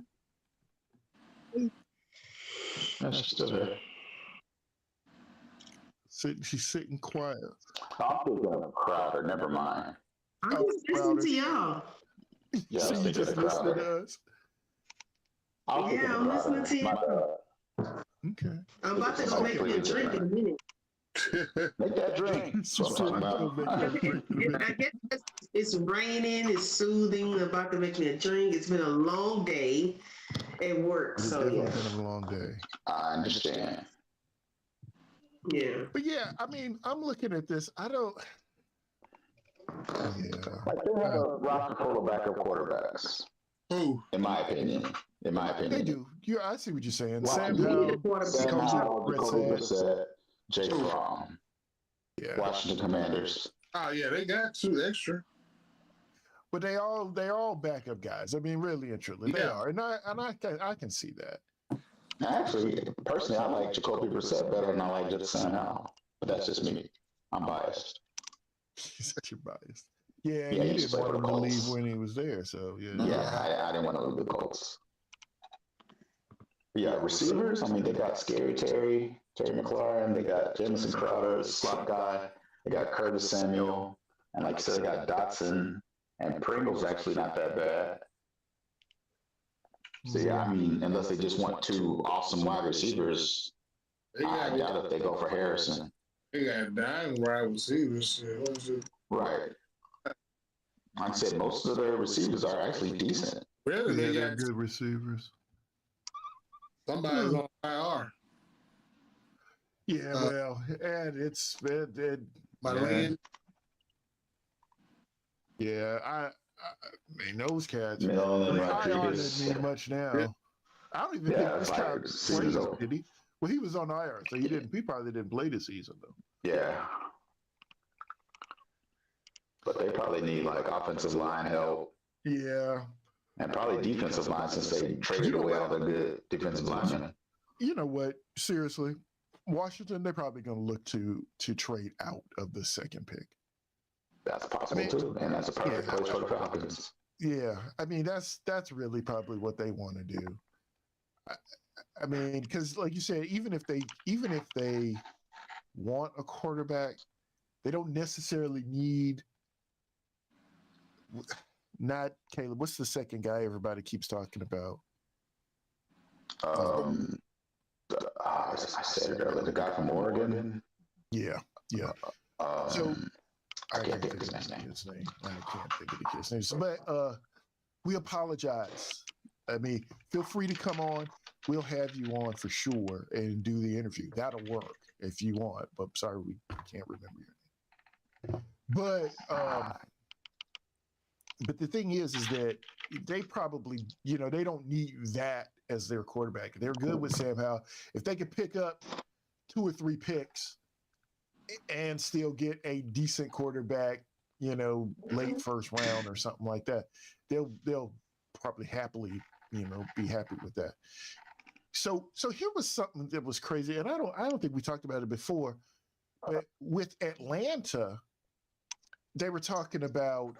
No, she's still there. She's sitting quiet. I'm thinking of Crowder. Never mind. I'm just listening to y'all. Yeah, So you just listening to us? Yeah, I'm listening to you. Okay. I'm about to go make me a drink in a minute. Make that drink. I guess it's raining, it's soothing. I'm about to make me a drink. It's been a long day at work. It's So definitely been a long day. I understand. Yeah. But yeah, I mean, I'm looking at this. I don't. Yeah. Like they have a roster full of backup quarterbacks. Who? In my opinion. They do. I see what you're saying. Wow. Sam You need a Howell, quarterback. Jacoby Brissett, Jake Fromm, yeah. Washington Commanders. Oh yeah, they got 2 extra. But they're all backup guys. I mean, really and truly, they Yeah. are, and I can see that. Actually, personally, I like Jacoby Brissett better than I like just Sam Howell. But that's just me. I'm biased. Such a bias. Yeah, Yeah, you he didn't want him to played for the leave Colts. when he was there, so yeah. Yeah, I didn't want to leave the Colts. Yeah, receivers. I mean, they got Scary Terry McLaurin. They got Jamison Crowder, slot guy. They got Curtis Samuel, and like I said, they got Dotson and Pringle's actually not that bad. So yeah, I mean, unless they just want 2 awesome wide receivers, I doubt if they go for Harrison. They got 9 wide receivers. Right. Like I said, most of their receivers are actually decent. Really, Yeah, they they're got good receivers. somebody's on IR. Yeah, well, and it's My yeah. land. Yeah, I mean those cats. Milne and IR Rodriguez. didn't mean much now. Yeah. I don't even Yeah, think this like, guy season's played, over. did he? Well, he was on IR, so he probably didn't play this season though. Yeah. But they probably need like offensive line help. Yeah. And probably defensive line since they traded away all their good defensive linemen. You know what? Seriously, Washington, they're probably going to look to trade out of the second pick. That's possible too, and that's a perfect place for the Falcons. Yeah, I mean that's really probably what they want to do. I mean, because like you said, even if they want a quarterback, they don't necessarily need. Not Caleb. What's the second guy everybody keeps talking about? I said it earlier. The guy from Oregon. Yeah. So I can't think of his name. I can't think of the kid's name. But we apologize. I mean, feel free to come on. We'll have you on for sure and do the interview. That'll work if you want. But sorry, we can't remember your name. But the thing is that they probably, they don't need that as their quarterback. They're good with Sam Howell. If they could pick up 2 or 3 picks and still get a decent quarterback, late first round or something like that, they'll probably happily, be happy with that. So here was something that was crazy, and I don't think we talked about it before, but with Atlanta, they were talking about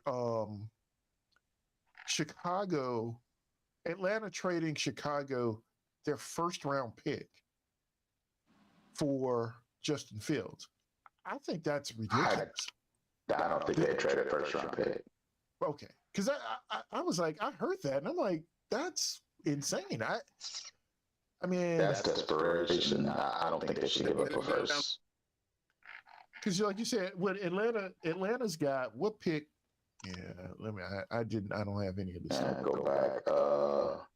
Atlanta trading Chicago their first round pick for Justin Fields. I think that's ridiculous. I don't think they traded first round pick. Okay, because I was like, I heard that, and I'm like, that's insane. I mean, that's desperation. I don't think they should give up a first. Because like you said, what Atlanta's got, what pick? Yeah, I don't have any of this. Go back.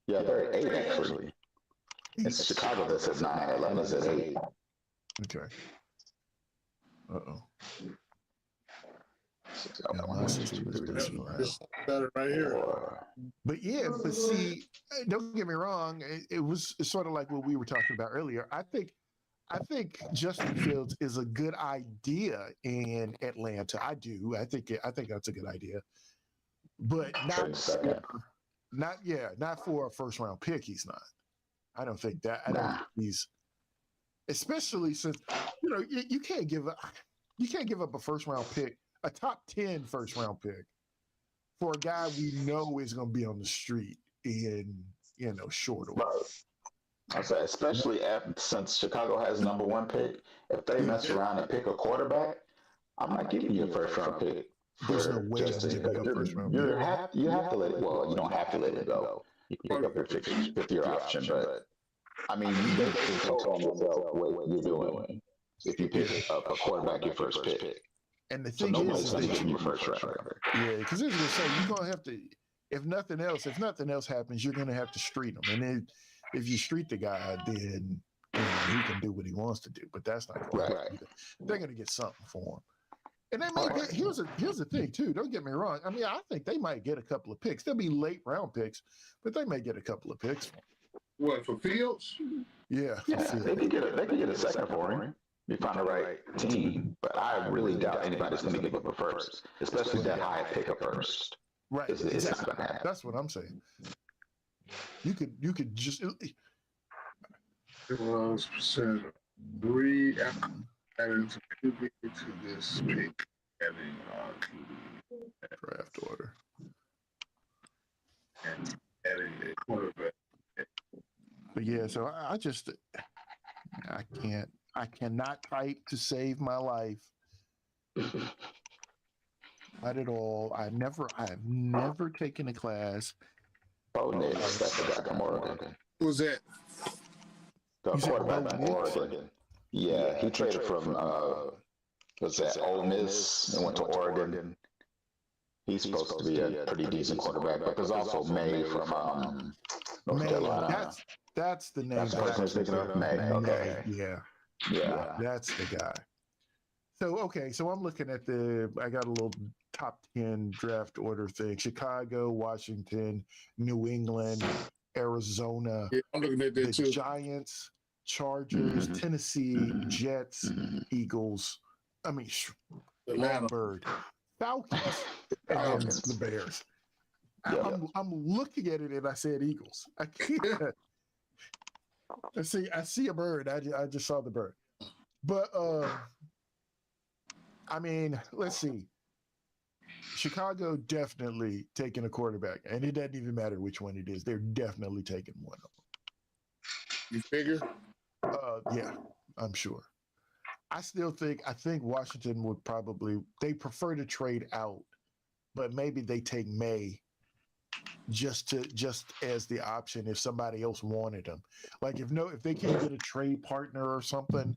They're at 8 actually. It's Chicago that's at 9. Atlanta's at 8. Okay. Uh-oh. Right here. But see, don't get me wrong. It's sort of like what we were talking about earlier. I think Justin Fields is a good idea in Atlanta. I do. I think that's a good idea. But not for a first round pick. He's not. I don't think that. I don't think he's, especially since you can't give up a first round pick, a top 10 first round pick for a guy we know is going to be on the street in short order. I say, especially since Chicago has number 1 pick, if they mess around and pick a quarterback, I'm not giving you a first round pick. There's no way I'm giving you a first round pick. You have to let it. Well, you don't have to let it go. You can pick up your 5th-year option, but I mean, you basically told yourself what you're doing if you pick up a quarterback your first pick. And the thing is that you first round. Yeah, because as we say, you're gonna have to. If nothing else happens, you're gonna have to street them. And then if you street the guy, then he can do what he wants to do. But that's not going to happen. They're going to get something for him. And they might get. Here's the thing too. Don't get me wrong. I mean, I think they might get a couple of picks. They'll be late round picks, but they may get a couple of picks. What, for Fields? Yeah, they could get a second for him. You find the right team, but I really doubt anybody's going to give up a first, especially that high pick up first. Right, it's not going to happen. That's what I'm saying. You could just. It was percent 3 adding to QB to this pick, adding draft order, and adding a quarterback. But yeah, so I cannot type to save my life. Not at all. I have never taken a class. Oh, Nix, that's the guy from Oregon. Who was that? The quarterback from Oregon. Yeah, he traded from was that Ole Miss and went to Oregon. He's supposed to be a pretty decent quarterback, but there's also May from North Carolina. That's the name. That's the person I was thinking of. May. Okay. Yeah. That's the guy. So I'm looking at I got a little top 10 draft order thing. Chicago, Washington, New England, Arizona. Yeah, I'm looking at that too. Giants, Chargers, Tennessee, Jets, Eagles. I mean, wrong bird. Falcons, and then the Bears. I'm looking at it and I said Eagles. I can't. I see a bird. I just saw the bird. But I mean, let's see. Chicago definitely taking a quarterback, and it doesn't even matter which one it is. They're definitely taking one of them. You figure? Yeah, I'm sure. I think Washington would they prefer to trade out, but maybe they take May just as the option if somebody else wanted them. Like if they can't get a trade partner or something,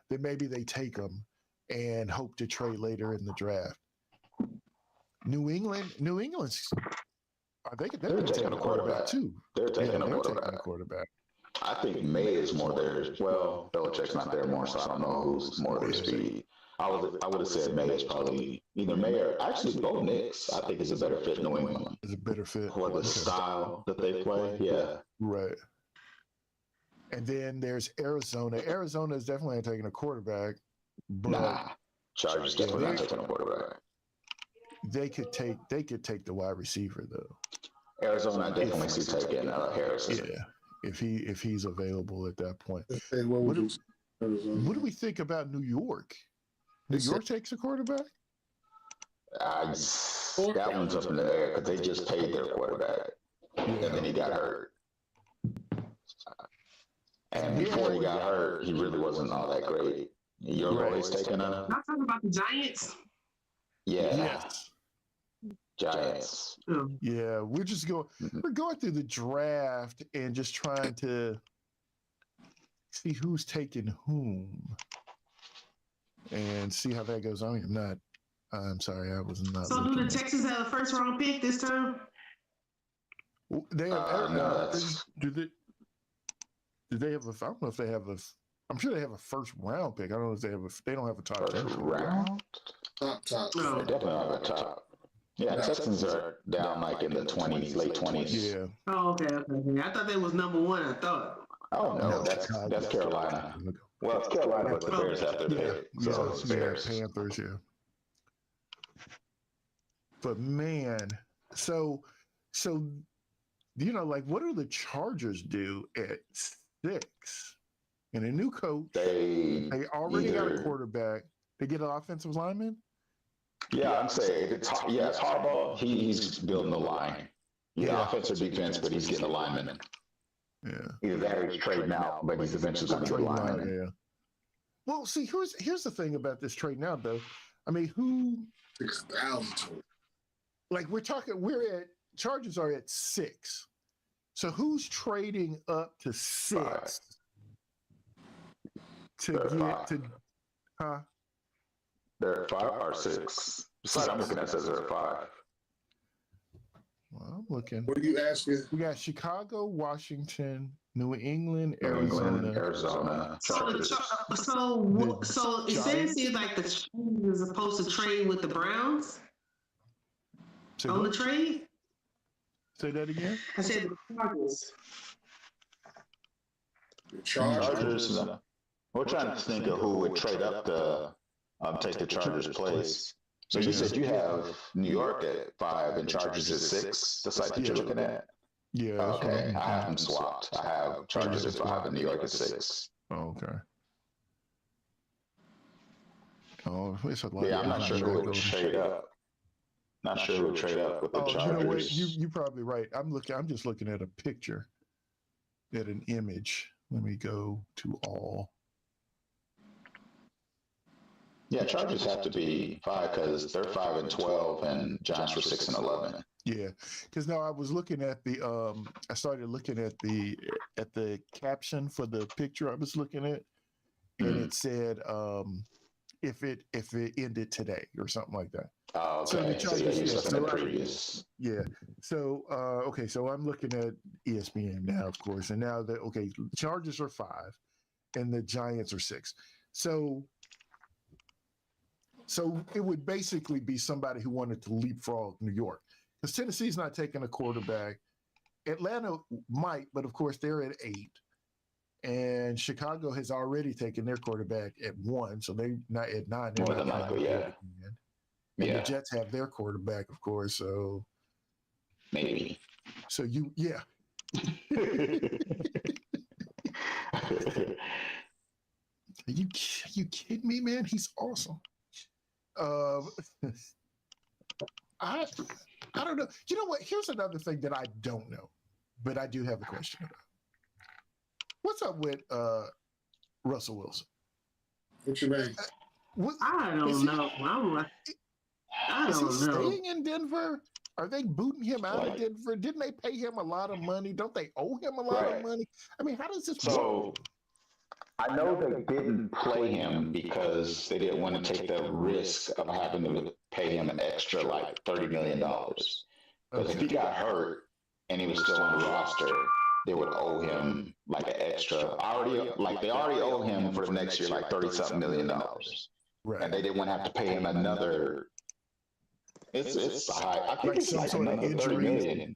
then maybe they take them and hope to trade later in the draft. New England's they're taking a quarterback too. They're taking a quarterback. I think May is more theirs. Well, Belichick's not there more, so I don't know who's more their speed. I would have said May is probably either May or actually both Knicks. I think is a better fit in New England. It's a better fit for the style that they play. Yeah, right. And then there's Arizona. Arizona is definitely not taking a quarterback. But Chargers definitely not taking a quarterback. They could take the wide receiver though. Arizona, I definitely see taking Harrison. Yeah. If he's available at that point. What do we think about New York? New York takes a quarterback? That one's up in the air because they just paid their quarterback. And then he got hurt. And before he got hurt, he really wasn't all that great. You're always taking a... Not talking about the Giants? Yeah. Yes. Giants. Yeah, we're going through the draft and just trying to see who's taking whom and see how that goes on. I'm sorry, I was not. So do the Texans have a first round pick this time? They have do they have I don't know if they have I'm sure they have a first round pick. I don't know if they don't have a top first round. Top. No. They definitely have a top. Yeah, Texans are down like in the 20s, late 20s. Yeah. Oh, okay. I thought they was number one. I thought. Oh no, that's Carolina. Well, it's Carolina, but the Bears have their pick. So it's Bears. Panthers, yeah. But man, so like what do the Chargers do at 6? And a new coach. They already got a quarterback. They get an offensive lineman. Yeah, I'm saying it's Harbaugh. He's building the line. Offense or defense, but he's getting a lineman. Yeah. Either that or he's trading out, but he's eventually going to be a lineman. Yeah. Well, see, here's the thing about this trading out, though. I mean, who? 6,000. Like Chargers are at 6. So who's trading up to 6 to get to? Huh? They're at 5 or 6. Besides, I'm looking at says they're at 5. Well, I'm looking. What are you asking? We got Chicago, Washington, New England, Arizona. So it says here like the Chiefs is supposed to trade with the Browns on the trade. Say that again. I said the Chargers. The Chargers. We're trying to think of who would trade up to take the Chargers' place. So you said you have New York at 5 and Chargers at 6. The site that you're looking at. Yeah. Okay. I have them swapped. I have Chargers at 5 and New York at 6. Oh, okay. Oh, it's a lot. Yeah, I'm not sure who would trade up. Not sure who would trade up with the Chargers. You know what? You're probably right. I'm just looking at a picture, at an image. Let me go to all. Yeah, Chargers have to be 5 because they're 5 and 12, and Giants were 6 and 11. Yeah, because now I was looking at the I started looking at the caption for the picture I was looking at, and it said if it ended today or something like that. Oh, okay. So okay, so I'm looking at ESPN now, of course, and now the Chargers are 5, and the Giants are 6. So it would basically be somebody who wanted to leapfrog New York, because Tennessee's not taking a quarterback. Atlanta might, but of course they're at 8, and Chicago has already taken their quarterback at 1, so they're not at 9. They're More not than trying to likely, do yeah. it again. And the Jets have their quarterback, of course. So maybe. So you, yeah. Are you kidding me, man? He's awesome. I don't know. You know what? Here's another thing that I don't know, but I do have a question about. What's up with Russell Wilson? What you mean? I don't know. I is he don't know. staying in Denver? Are they booting him out of Denver? Didn't they pay him a lot of money? Don't they owe him a lot of money? I mean, how does this work? I know they didn't play him because they didn't want to take the risk of having to pay him an extra like $30 million. Because if he got hurt and he was still on the roster, they would owe him like an extra. They already owe him for the next year like $30-something million. Right. And they didn't want to have to pay him another. It's high. I think it's like sort of another $30 million.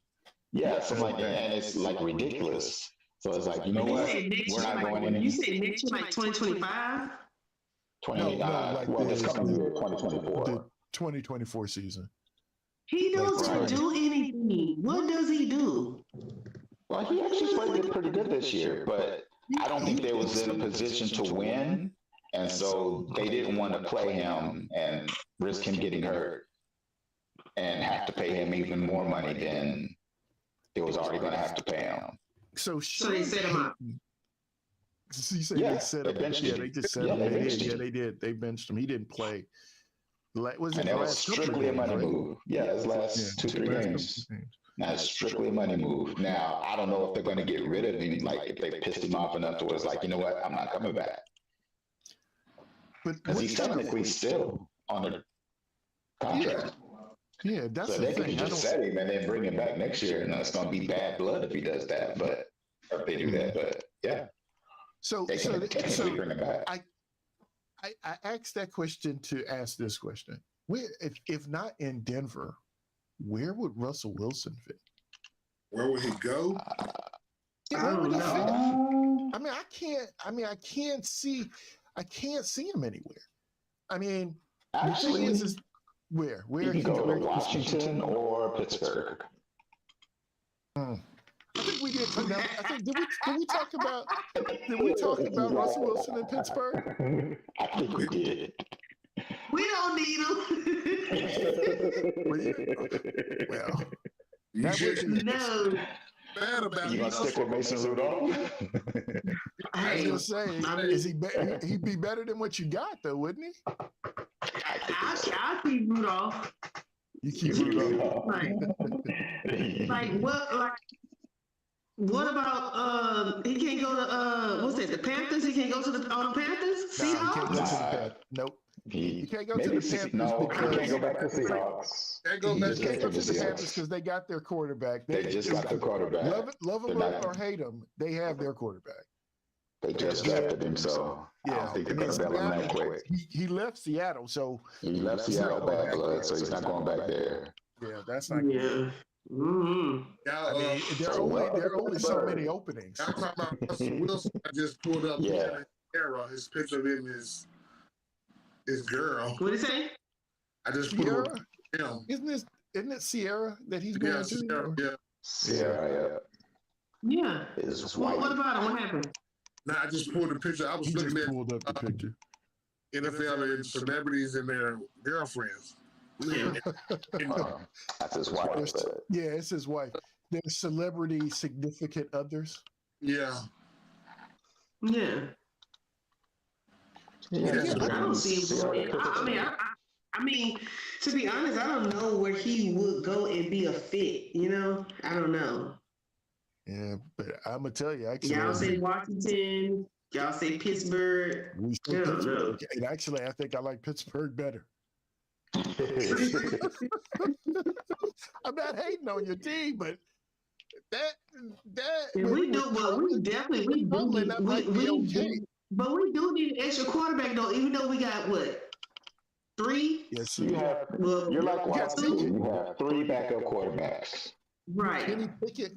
Yeah, something like that, and it's like ridiculous. So it's like, you know what? We're not going in. You said next year, like 2025? Well, this coming year, 2024. The 2024 season. He doesn't do anything. What does he do? Well, he actually played pretty good this year, but I don't think they was in a position to win, and so they didn't want to play him and risk him getting hurt and have to pay him even more money than it was already going to have to pay him. So they set him up. So you say they set him? Yeah, they just set him. Yeah, they did. They benched him. He didn't play. That was strictly a money move. Yeah, his last 2-3 games. Now it's strictly a money move. Now I don't know if they're going to get rid of him. Like if they pissed him off enough to where it's like, you know what, I'm not coming back. Because he's technically still on a contract. Yeah, that's so the they thing. can just set him and then bring him back next year, and it's going to be bad blood if he does that. But or if they do that, but yeah. So they can bring him back. I asked that question to ask this question: where, if not in Denver, where would Russell Wilson fit? Where would he go? Where would he fit? I mean, I can't see him anywhere. I mean, actually, the thing is where he can go to Washington or Pittsburgh. I think we did. I think did we talk about Russell Wilson in Pittsburgh? I think we did. We don't need him. Well, no. Bad about you gonna stick with Mason Rudolph? I was gonna say, is he'd be better than what you got though, wouldn't he? I'll keep Rudolph. You keep Rudolph. What about he can't go to what's that? The Panthers? He can't go to the Panthers? Seahawks? Nope. You can't go to the Panthers. No, because he can't go back to Seahawks. Can't go to the Panthers because they got their quarterback. They just got their quarterback. Love him or hate him, they have their quarterback. They just drafted him, so I don't think they're going to bail him that quick. He left Seattle, so he left Seattle bad blood, so he's not going back there. Yeah, that's not good. Mm-hmm. I mean, there are only so many openings. I'm talking about Russell Wilson. I just pulled up his picture of him is his girl. What did he say? I just put up him. Isn't it Sierra that he's going to? Sierra. Yeah. What about him? What happened? No, I just pulled the picture. I was looking at pulled up the picture. NFL and celebrities and their girlfriends. That's his wife. Yeah, it's his wife. There's celebrity significant others. Yeah. Yeah. I don't see him. I mean, to be honest, I don't know where he would go and be a fit. You know, I don't know. Yeah, but I'm gonna tell you, actually, y'all say Washington, y'all say Pittsburgh. We say Pittsburgh. And actually, I think I like Pittsburgh better. I'm not hating on your team, but we do need an extra quarterback though, even though we got what? 3? Yes, you're like Washington. You have 3 backup quarterbacks. Right. Kenny Pickett.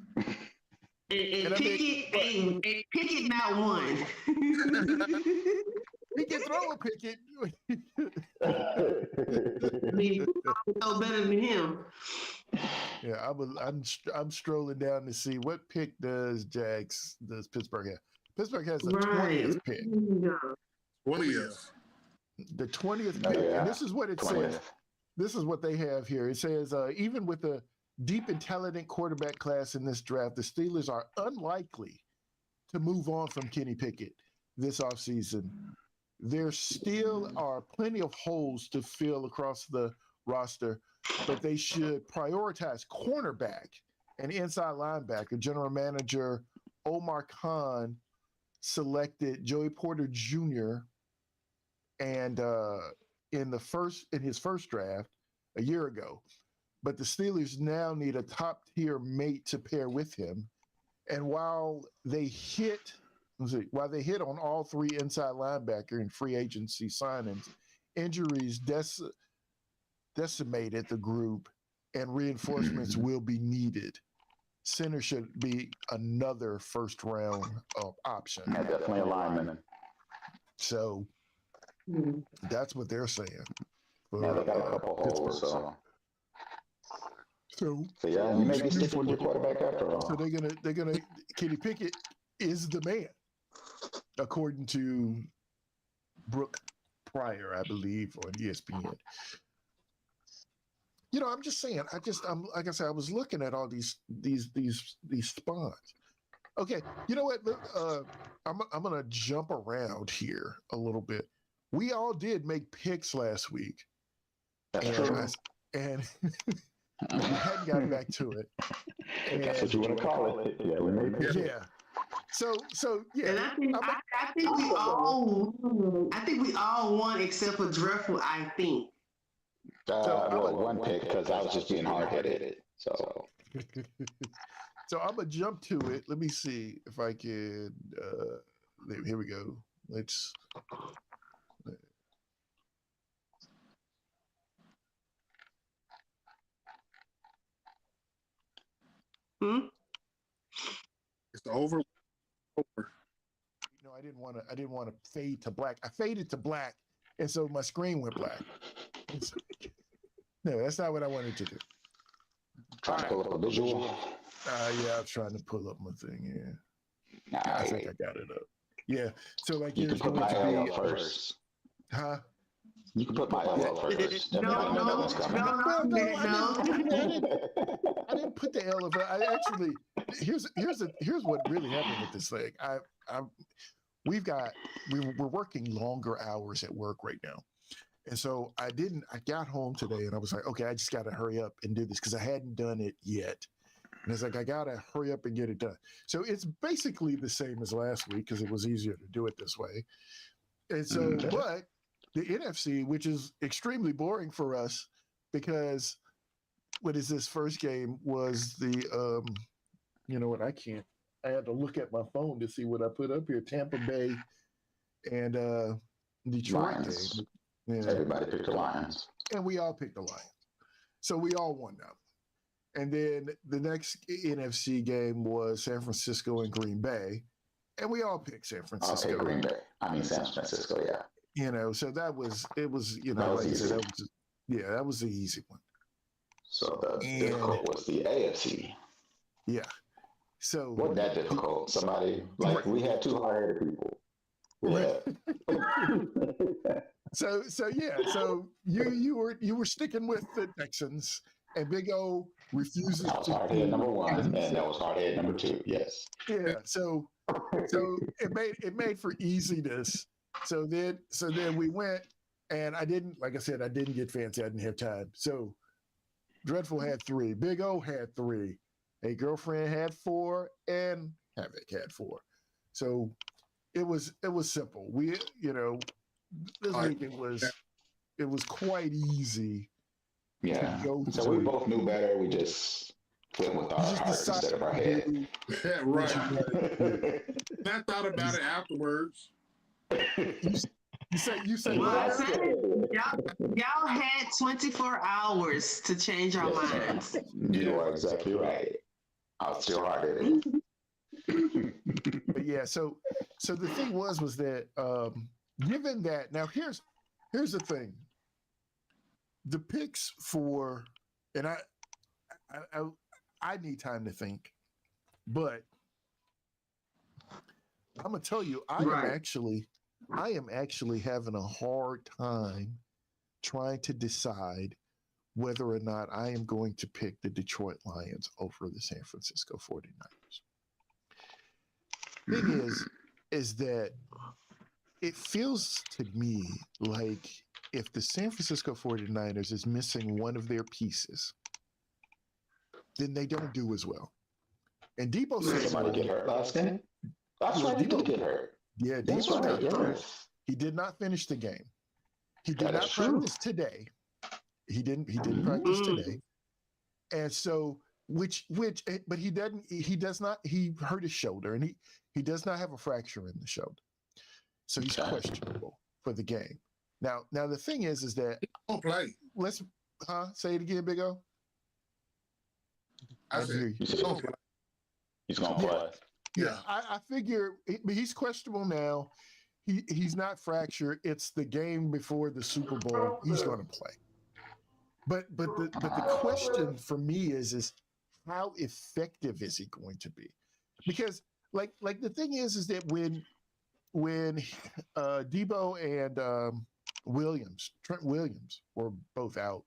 And Pickett not one. He can throw a Pickett. He know better than him. Yeah, I'm strolling down to see what pick does Pittsburgh have. Pittsburgh has the 20th pick. 20th. The 20th pick. Yeah. And this is what it 20th. says. This is what they have here. It says, even with the deep and talented quarterback class in this draft, the Steelers are unlikely to move on from Kenny Pickett this offseason. There still are plenty of holes to fill across the roster, but they should prioritize cornerback and inside linebacker. General Manager Omar Khan selected Joey Porter Jr. and in his first draft a year ago. But the Steelers now need a top-tier mate to pair with him. And while they hit on all three inside linebacker and free agency signings, injuries decimated the group, and reinforcements will be needed. Center should be another first-round option. Yeah, definitely a lineman. So that's what they're saying. Yeah, they got a couple holes. So yeah, you may be sticking with your quarterback after all. So they're gonna Kenny Pickett is the man, according to Brooke Pryor, I believe, on ESPN. I'm just saying. I'm like I said, I was looking at all these spawns. Okay, you know what? I'm gonna jump around here a little bit. We all did make picks last week, That's true. And we hadn't gotten back to it. And, that's what you want to call it. Yeah, we made picks. Yeah. So yeah. And I think we all won except for Dreadful. I think. One pick because I was just being hard-headed. So I'm gonna jump to it. Let me see if I can. Here we go. Let's. It's over. I didn't want to fade to black. I faded to black, and so my screen went black. No, that's not what I wanted to do. trying to pull up a visual. Yeah, I was trying to pull up my thing. Yeah, Nah, I think I got it up. Yeah, so like you can put my LL first. Huh? You can put my LL first. No. I didn't put the L over. I actually here's what really happened with this thing. We're working longer hours at work right now. And so I got home today and I was like, okay, I just got to hurry up and do this because I hadn't done it yet. And it's like, I got to hurry up and get it done. So it's basically the same as last week because it was easier to do it this way. And so, but the NFC, which is extremely boring for us because what is this first game was the, you know what, I had to look at my phone to see what I put up here. Tampa Bay and Detroit Lions. game. Yeah. Everybody picked the Lions. And we all picked the Lions. So we all won now. And then the next NFC game was San Francisco and Green Bay. And we all picked San Francisco. Okay, Green Bay. San Francisco, yeah. You know, so it was, you know, like I said, that was the easy one. So the difficult was the AFC. Yeah. So wasn't that difficult? We had two hard-headed people. Yeah. So you were sticking with the Texans, and Big O refuses to. That was hard-head number one, and that was hard-head number two. Yes. Yeah. So it made for easiness. So then we went, and I didn't get fancy. I didn't have time. So Dreadful had 3. Big O had 3. A Girlfriend had 4, and Havoc had 4. So it was simple. We, you know, this week it was quite easy. Yeah. So we both knew better. We just went with our heart instead of our head. Yeah, right. I thought about it afterwards. You said y'all had 24 hours to change our minds. You are exactly right. I was still hard-headed. But yeah, so the thing was that given that now here's the thing. The picks for and I need time to think, but I'm gonna tell you, I am actually having a hard time trying to decide whether or not I am going to pick the Detroit Lions over the San Francisco 49ers. Thing is that it feels to me like if the San Francisco 49ers is missing one of their pieces, then they don't do as well. And Debo said somebody get hurt last game. That's right, he did get hurt. Yeah, that's Debo right. Yes. He did not finish the game. He did not practice today. He didn't practice today. And so but he hurt his shoulder and he does not have a fracture in the shoulder. So he's questionable for the game. Now the thing is that don't play. Let's say it again, Big O. I hear you. He's gonna play. Yeah, I figure he's questionable now. He's not fractured. It's the game before the Super Bowl. He's going to play. But the question for me is how effective is he going to be? Because like the thing is that when Debo and Trent Williams were both out,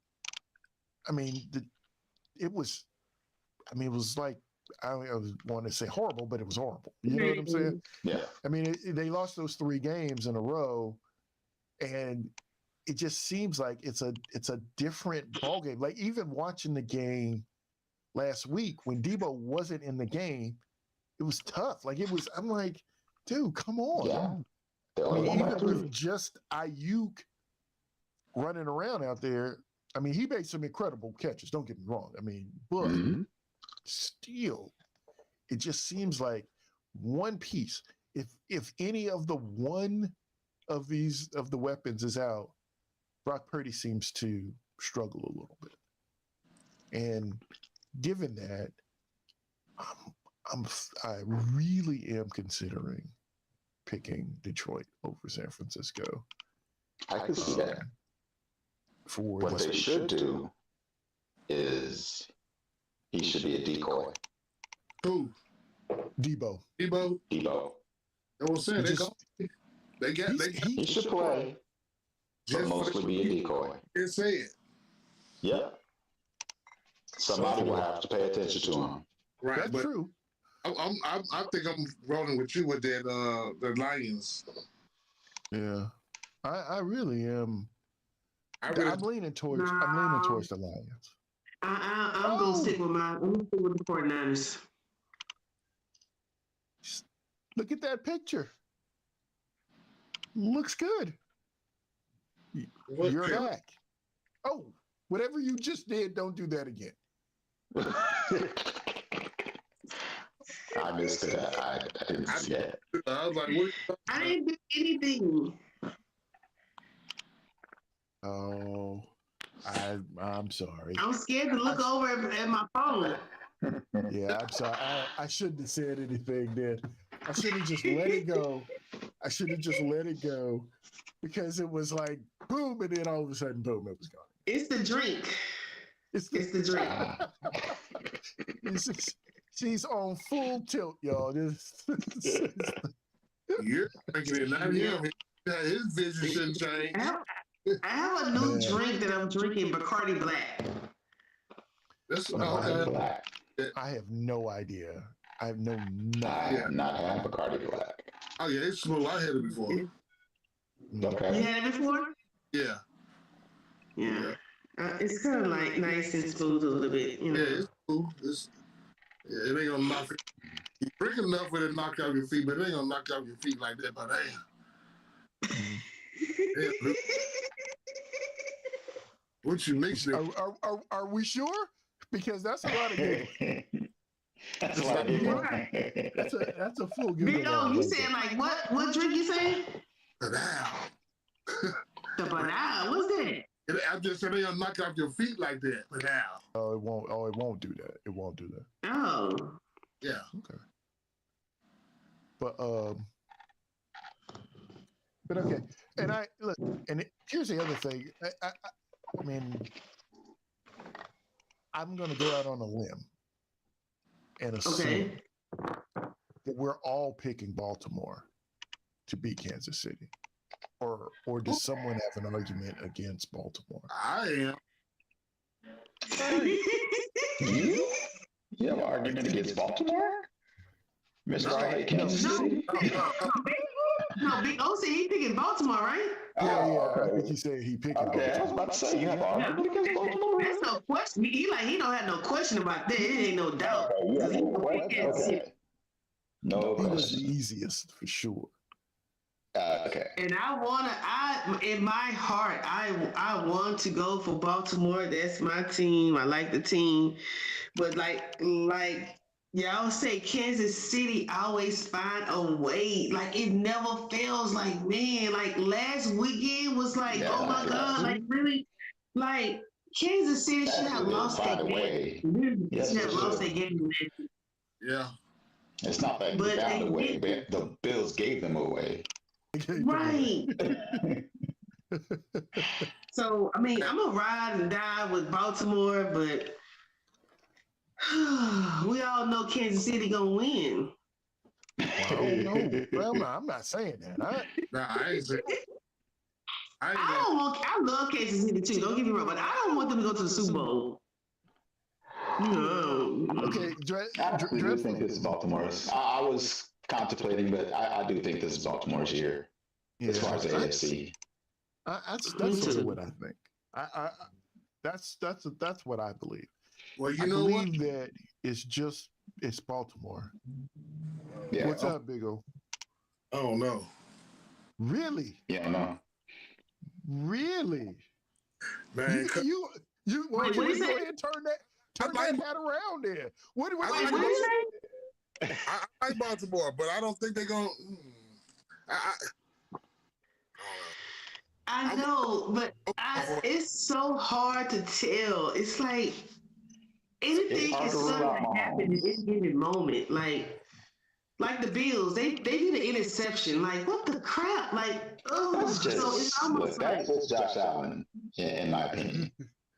I mean it was like I want to say horrible, but it was horrible. You know what I'm saying? Yeah. I mean, they lost those 3 games in a row, and it just seems like it's a different ball game. Like even watching the game last week when Debo wasn't in the game, it was tough. Like I'm like, dude, come on. Yeah. I mean, even with just Ayuk running around out there, I mean, he made some incredible catches. Don't get me wrong. I mean, but. Still, it just seems like one piece. If any of the one of the weapons is out, Brock Purdy seems to struggle a little bit. And given that, I really am considering picking Detroit over San Francisco. I could see that. For what they should do is. He should be a decoy. Who? Debo. I was saying he should play, but mostly be a decoy. Can't say it. Yeah. Somebody will have to pay attention to him. Right. That's true. I think I'm rolling with you with that the Lions. Yeah. I really am. I'm leaning towards the Lions. I'm gonna stick with the 49ers. Look at that picture. Looks good. You're back. Oh, whatever you just did, don't do that again. I missed that. I didn't see that. I was like, what? I didn't do anything. Oh. I'm sorry. I'm scared to look over at my phone. Yeah, I'm sorry. I shouldn't have said anything then. I should have just let it go. Because it was like boom, and then all of a sudden, boom, it was gone. It's the drink. It's the drink. She's on full tilt, y'all. You're drinking it, not him. His vision shouldn't change. I have a new drink that I'm drinking, Bacardi Black. Black. I have no idea. I have no I have not had Bacardi Black. Oh yeah, it's smooth. I had it before. Okay. You had it before? Yeah. Yeah. It's kind of like nice and smooth a little bit, you know. Yeah, it's cool. It ain't gonna knock it. You drink enough for it to knock out your feet, but it ain't gonna knock out your feet like that. But damn. What you mixing? Are we sure? Because that's a lot of giggling. That's a lot of giggling. That's a full giggle. Big O, you said like what? What drink you say? Banana. The banana. What's that? I just said they gonna knock out your feet like that. Banana. Oh, it won't. Oh, it won't do that. It won't do that. Oh. Yeah. Okay. But okay. And I look, and here's the other thing. I mean, I'm going to go out on a limb and assume that we're all picking Baltimore to beat Kansas City, or does someone have an argument against Baltimore? I am. You have an argument against Baltimore? Mr. I hate Kansas City? No, Big O said he picking Baltimore, right? Yeah. I think he said he picking Okay, I was Baltimore. about to say, you have an argument against Baltimore? That's no question. He don't have no question about that. It ain't no doubt. Okay. No He was question. the easiest for sure. Okay. And in my heart, I want to go for Baltimore. That's my team. I like the team. But like y'all say, Kansas City always find a way. Like it never fails. Like, man, like last weekend was like, oh my God, like really, like Kansas City should have lost that game. Yes, Should have lost that game. Yeah. It's not that they found a way. The Bills gave them away. Right. So, I mean, I'm going to ride and die with Baltimore, but we all know Kansas City going to win. I don't know. Well, I'm not saying that. I ain't saying. I love Kansas City too. Don't get me wrong, but I don't want them to go to the Super Bowl. No. Okay, I do think this is Baltimore's. I was contemplating, but I do think this is Baltimore's year as far as the AFC. That's sort of what I think. That's what I believe. Well, I believe that it's Baltimore. Yeah. What's up, Big O? I don't know. Really? Yeah, I know. Really? Man, you Wait, go what is ahead and turn that hat around there. What I you say? I like Baltimore, but I don't think they're going to. I know, but it's so hard to tell. It's like anything is suddenly happen in any given moment. Like the Bills, they did an interception. Like, what the crap? Like, That's just Josh Allen, in my opinion.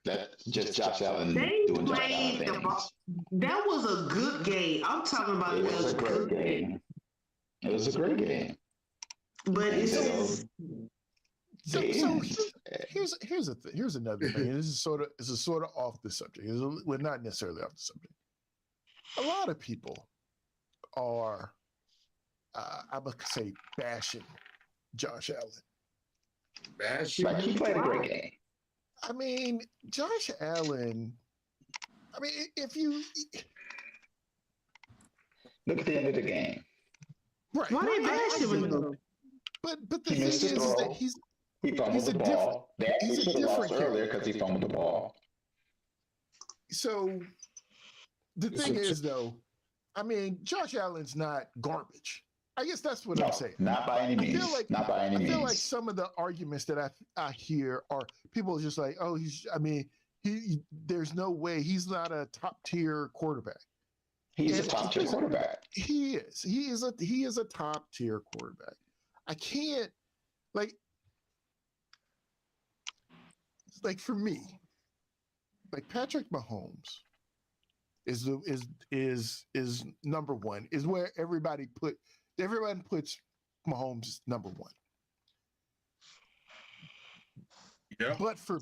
That's just Josh Allen doing Josh Allen things. That was a good game. I'm talking about it was a great game. It was a great game. But it's just... So here's another thing. This is sort of off the subject. We're not necessarily off the subject. A lot of people are, I must say, bashing Josh Allen. Bashing? Like, he played a great game. I mean, Josh Allen. I mean, if you look at the end of the game, right? Why they bash him? But the thing is that he fumbled the ball. They actually should have lost earlier because he fumbled the ball. So the thing is, though, I mean, Josh Allen's not garbage. I guess that's what I'm saying. Not by any means. I feel like some of the arguments that I hear are people just like, oh, there's no way he's not a top tier quarterback. He's a top tier quarterback. He is. He is a top tier quarterback. I can't like for me, like Patrick Mahomes is number one, is where everyone puts Mahomes number one. Yeah. But for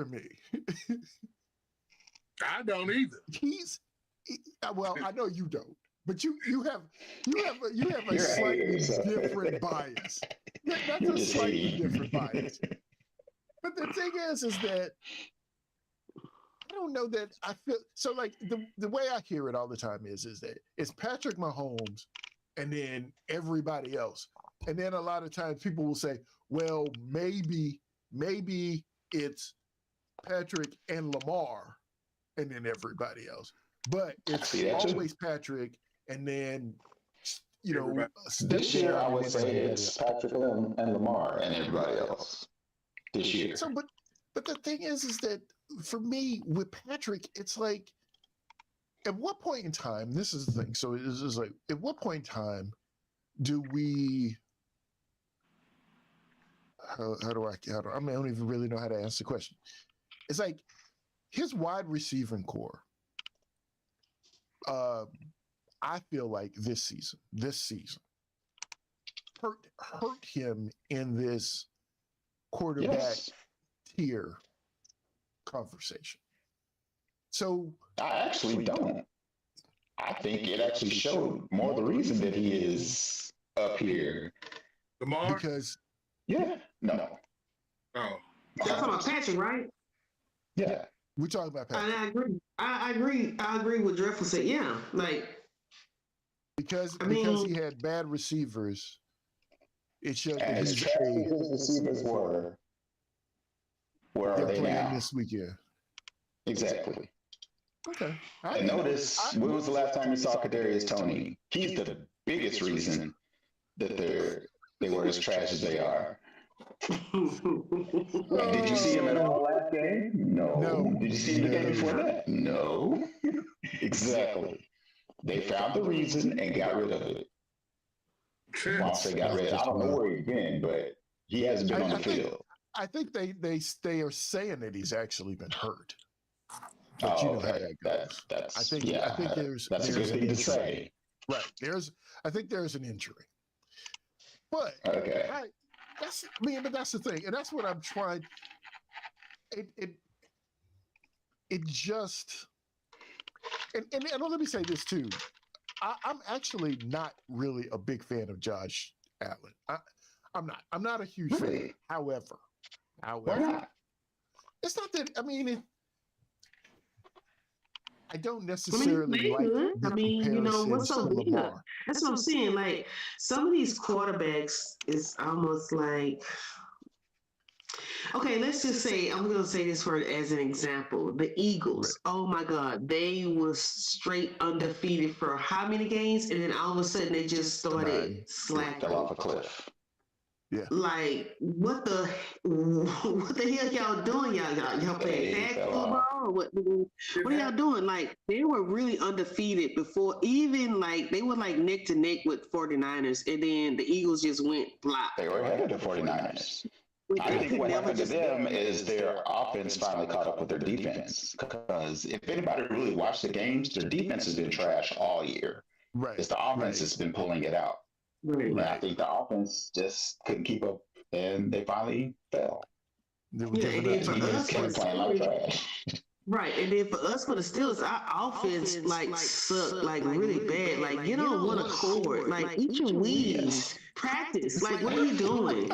me, I don't either. Well, I know you don't, but you have a slightly different bias. That's a slightly different bias. But the thing is that I don't know that I feel so. Like the way I hear it all the time is that it's Patrick Mahomes and then everybody else, and then a lot of times people will say, well, maybe it's Patrick and Lamar and then everybody else, but it's always Patrick and then this year I would say it's Patrick and Lamar and everybody else this year. So, but the thing is that for me with Patrick, it's like at what point in time, this is the thing. So it's just like, at what point in time do we, I don't even really know how to answer the question. It's like his wide receiving core. I feel like this season hurt him in this quarterback tier conversation. So I actually don't. I think it actually showed more the reason that he is up here. Lamar? Because no. Oh. That's talking about Patrick, right? Yeah. we're talking about Patrick. And I agree with Dreffel said. Yeah, like because he had bad receivers. It showed that As trash as his receivers were, where are they playing now? this weekend. Exactly. Okay. And notice, when was the last time you saw Kadarius Toney? He's the biggest reason that they were as trash as they are. Did you see him at all last game? No. Did you see him the game before that? No. Exactly. They found the reason and got rid of it. Once they got rid of it, I don't know where he's been, but he hasn't been on the field. I think they are saying that he's actually been hurt. But you know how that goes. That's I think there's a good thing to say. Right. I think there's an injury. But okay. but that's the thing. And that's what I'm trying. It just and let me say this too. I'm actually not really a big fan of Josh Allen. I'm not a huge fan. However, why not? It's not that. I mean, I don't necessarily like the comparison what's so to big? Lamar. That's what I'm saying. Like some of these quarterbacks is almost like. Okay, let's just say I'm going to say this word as an example. The Eagles. Right. Oh my God, they was straight undefeated for how many games, and then all of a sudden they just started slacking. Fell off a cliff. Yeah. Like what the hell y'all doing? Y'all playing tag football? Or what are y'all doing? Like they were really undefeated before, even like they were like neck to neck with 49ers, and then the Eagles just went flop. They were ahead of the 49ers. I think what happened to them is their offense finally caught up with their defense. Because if anybody really watched the games, their defense has been trash all year. Right. It's the offense that's been pulling it out. Right. And I think the offense just couldn't keep up, and they finally fell. And then for us, kept playing like trash. Right, and then for us, for the Steelers, our offense like sucked like really bad. Like get on one accord, like eat your weeds, practice. Like what are you doing?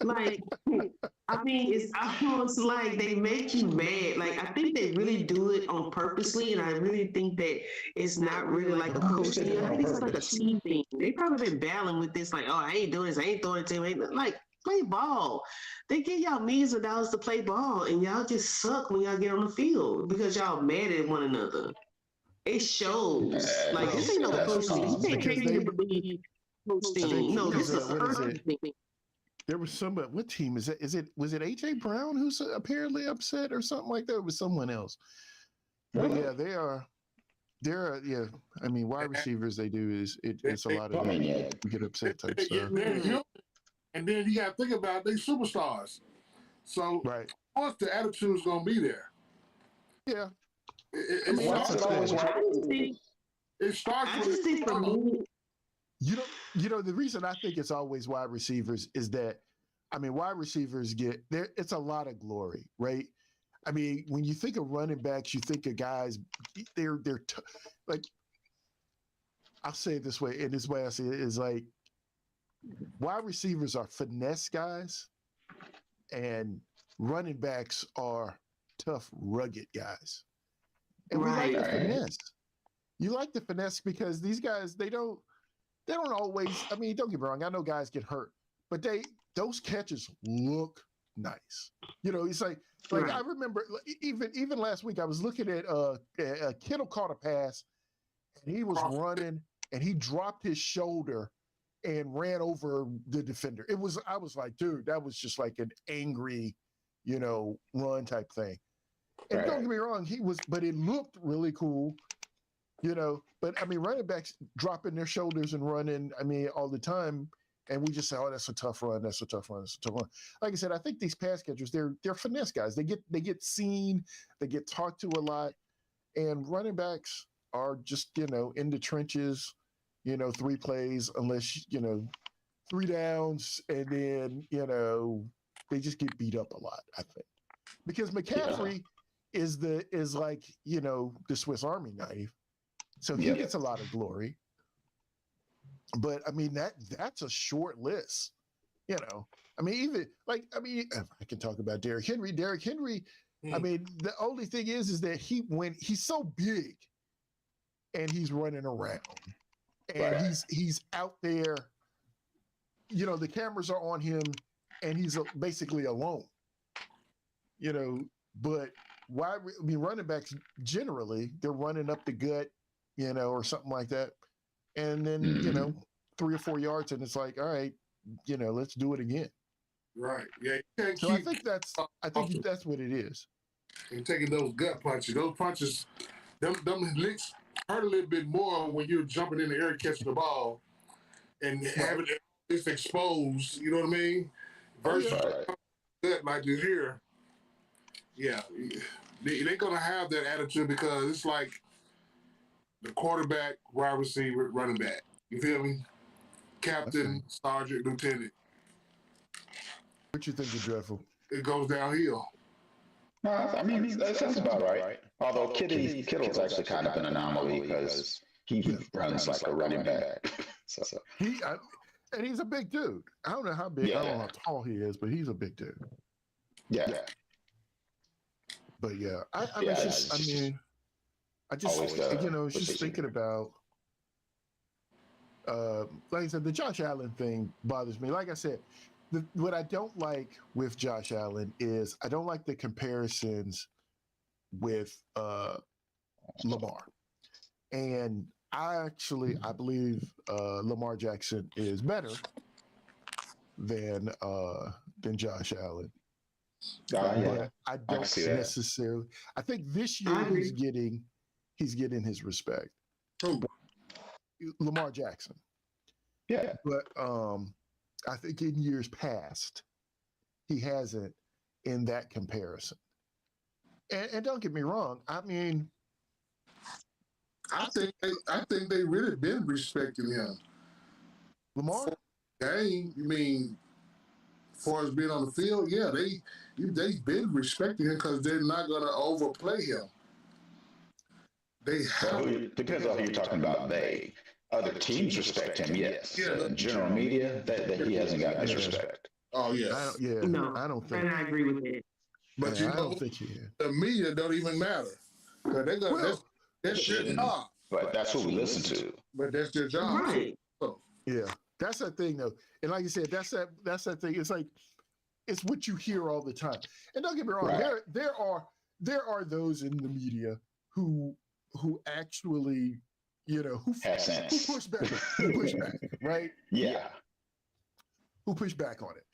Like I mean, it's almost like they make you mad. Like I think they really do it on purposely, and I really think that it's not really like a coach thing. I think it's like a team thing. They probably been battling with this, like, oh, I ain't doing this, I ain't throwing it to him. Like play ball. They give y'all millions of dollars to play ball, and y'all just suck when y'all get on the field because y'all mad at one another. It shows. Like this ain't no coaching. You can't believe coaching. No, this is a thing. There was somebody. What team is it? Was it AJ Brown who's apparently upset or something like that? It was someone else. But yeah, they're yeah. I mean, wide receivers. They do it's a lot of get upset type stuff. And then you got to think about they superstars. So, of course, the attitude's going to be there. Yeah. It starts with You know, the reason I think it's always wide receivers is that, I mean, wide receivers get there. It's a lot of glory, right? I mean, when you think of running backs, you think of guys, like, I'll say it this way, and this way I see it is like, wide receivers are finesse guys, and running backs are tough, rugged guys. And we like the finesse. You like the finesse because these guys, they don't always, I mean, don't get me wrong, I know guys get hurt, but those catches look nice. You know, it's like I remember even last week I was looking at Kittle caught a pass and he was running and he dropped his shoulder and ran over the defender. I was like, dude, that was just like an angry, you know, run type thing. And don't get me wrong, but it looked really cool. But I mean, running backs dropping their shoulders and running, I mean, all the time. And we just say, oh, that's a tough run. That's a tough run. That's a tough run. Like I said, I think these pass catchers, they're finesse guys. They get seen, they get talked to a lot. And running backs are just, in the trenches, 3 plays, unless, 3 downs, and then, they just get beat up a lot, I think. Because McCaffrey is like, the Swiss Army knife. So he gets a lot of glory. But I mean, that's a short list. I mean, I can talk about Derrick Henry. Derrick Henry, I mean, the only thing is that when he's so big and he's running around and he's out there, the cameras are on him and he's basically alone. But running backs generally, they're running up the gut, or something like that. And then, 3 or 4 yards, and it's like, all right, let's do it again. Right. Yeah. So I think that's what it is. And taking those gut punches. Those punches, them licks hurt a little bit more when you're jumping in the air catching the ball and having it exposed, you know what I mean? Versus gut like this here. Yeah. They're going to have that attitude because it's like the quarterback, wide receiver, running back. You feel me? Captain, sergeant, lieutenant. What you think is dreadful? It goes downhill. I mean, that sounds about right. Although Kittle's actually kind of an anomaly because he runs like a running back. So. And he's a big dude. I don't know how big, I don't know how tall he is, but he's a big dude. Yeah. But I was just thinking about, like I said, the Josh Allen thing bothers me. Like I said, what I don't like with Josh Allen is I don't like the comparisons with Lamar. And I believe Lamar Jackson is better than Josh Allen. I don't necessarily. I think this year he's getting his respect. Lamar Jackson. Yeah. But I think in years past, he hasn't in that comparison. And don't get me wrong. I mean, I think they really been respecting him. Lamar? Game, you mean, as far as being on the field, they've been respecting him because they're not going to overplay him. Depends on who you're talking about. Other teams respect him, yes. Yeah. General media, that he hasn't got disrespect. Oh, yes. I don't think. And I agree with it. But I don't think he is. The media don't even matter. That's their job. But that's what we listen to. But that's their job. Right. So. Yeah. That's that thing, though. And like you said, that's that thing. It's like, it's what you hear all the time. And don't get me wrong, there are those in the media who actually, who push back, right? Yeah. Who push back on it.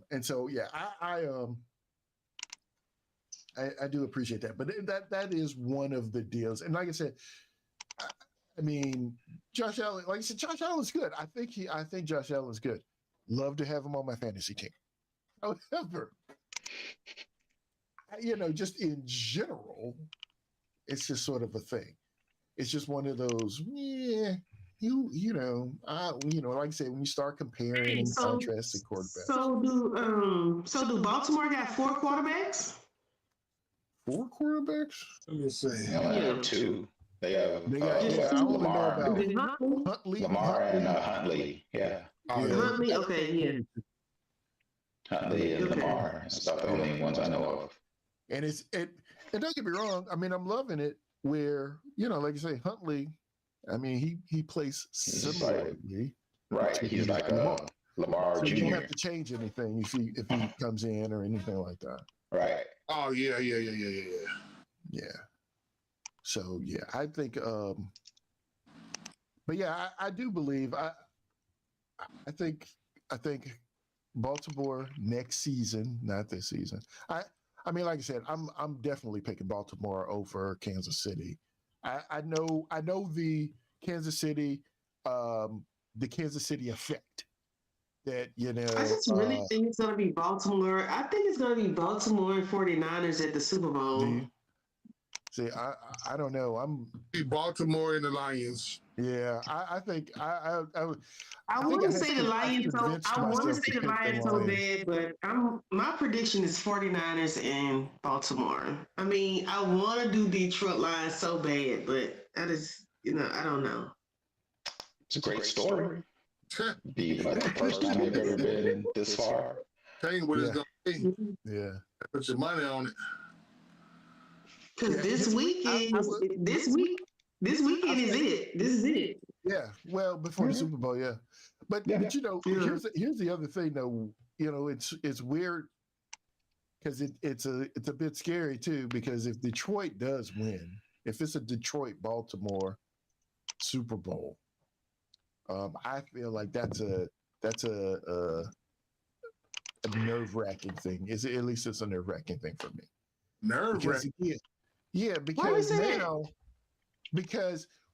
And so I do appreciate that. But that is one of the deals. And like I said, I mean, Josh Allen, like I said, Josh Allen's good. I think Josh Allen's good. Love to have him on my fantasy team. However, just in general, it's just sort of a thing. It's just one of those, like I said, when you start comparing and contrasting quarterbacks. So do Baltimore got 4 quarterbacks? 4 quarterbacks? Let me see. Yeah, 2. They have Lamar, Lamar and Huntley. Yeah. Huntley, okay, yeah. Huntley and Lamar. That's about the only ones I know of. And and don't get me wrong. I mean, I'm loving it where, like you say, Huntley, I mean, he plays similarly. Right. He's like Lamar so Jr. You don't have to change anything if he comes in or anything like that. Right. Oh, yeah. Yeah. So, yeah, I think, but yeah, I do believe, I think Baltimore next season, not this season. I mean, like I said, I'm definitely picking Baltimore over Kansas City. I know the Kansas City effect that, I just really think it's going to be Baltimore. I think it's going to be Baltimore and 49ers at the Super Bowl. do you? See, I don't know. I'm Baltimore and the Lions. Yeah, I think I want to say the Lions. I want to say the Lions so bad, but my prediction is 49ers and Baltimore. I mean, I want to do Detroit Lions so bad, but I just, I don't know. It's a great story. Be like the first time they've ever been this far. Tell you what it's gonna be. Yeah. Put your money on it. Because this weekend is it. This is it. Yeah. Well, before the Super Bowl, yeah. But here's the other thing though. It's weird because it's a bit scary too, because if Detroit does win, if it's a Detroit-Baltimore Super Bowl, I feel like that's a nerve-wracking thing. At least it's a nerve-wracking thing for me. Nerve-wracking. Yeah, because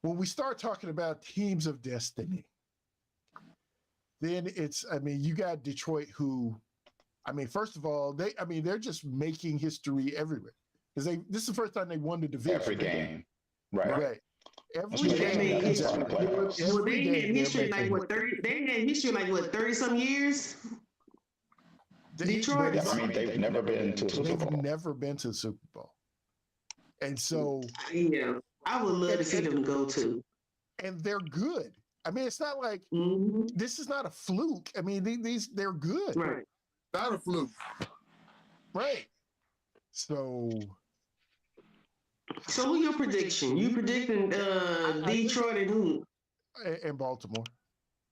when we start talking about teams of destiny, then you got Detroit who, first of all, they're just making history everywhere because this is the first time they won the division. Every game, right? Every game. They had history like what 30? They had history like what 30-some years. Detroit. They've never been to a Super Bowl. They've never been to the Super Bowl. And so, I would love to see them go to. And they're good. It's not like this is not a fluke. They're good. Right. Not a fluke. Right. So what's your prediction? You predicting Detroit and who? And Baltimore.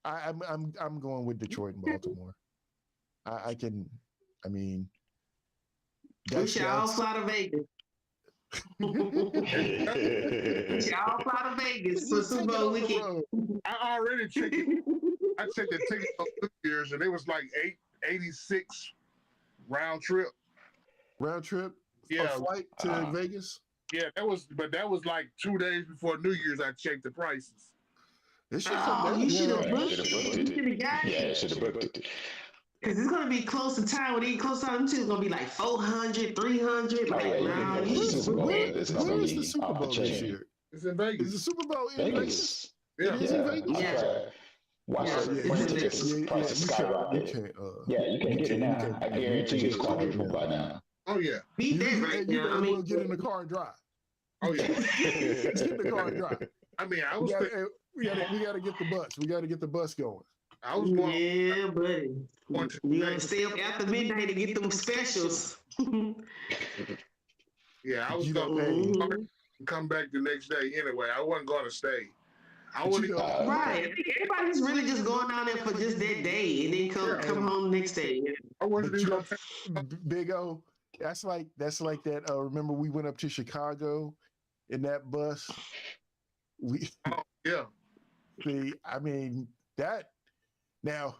I'm going with Detroit and Baltimore. We should all fly to Vegas. Y'all fly to Vegas for Super Bowl weekend. I already checked it. I checked the ticket for 2 years, and it was like $886 round trip. Round trip? Yeah. A flight to Vegas? Yeah, that was like 2 days before New Year's. I checked the prices. You should have booked it. You should have got it. Yeah, should have booked it. Because it's going to be close to time. When it close to time, too, it's going to be like 400, 300. Where is the Super Bowl this year? It's in Vegas. Is the Super Bowl in Vegas? Yeah. It's in Vegas? Yeah. Watch the prices skyrocket. You can't get it now. I guarantee you it's quadruple by now. Oh, yeah. Beat that right now. We'll get in the car and drive. Oh, yeah. Let's get in the car and drive. We got to get the bus. We got to get the bus going. I was going. Yeah, buddy. You got to stay up after midnight to get them specials. Yeah, I was going to come back the next day anyway. I wasn't going to stay. Right. I think everybody's really just going down there for just that day and then come home the next day. I wasn't even going to Big O, that's like that. Remember we went up to Chicago in that bus? Yeah. See, that. Now,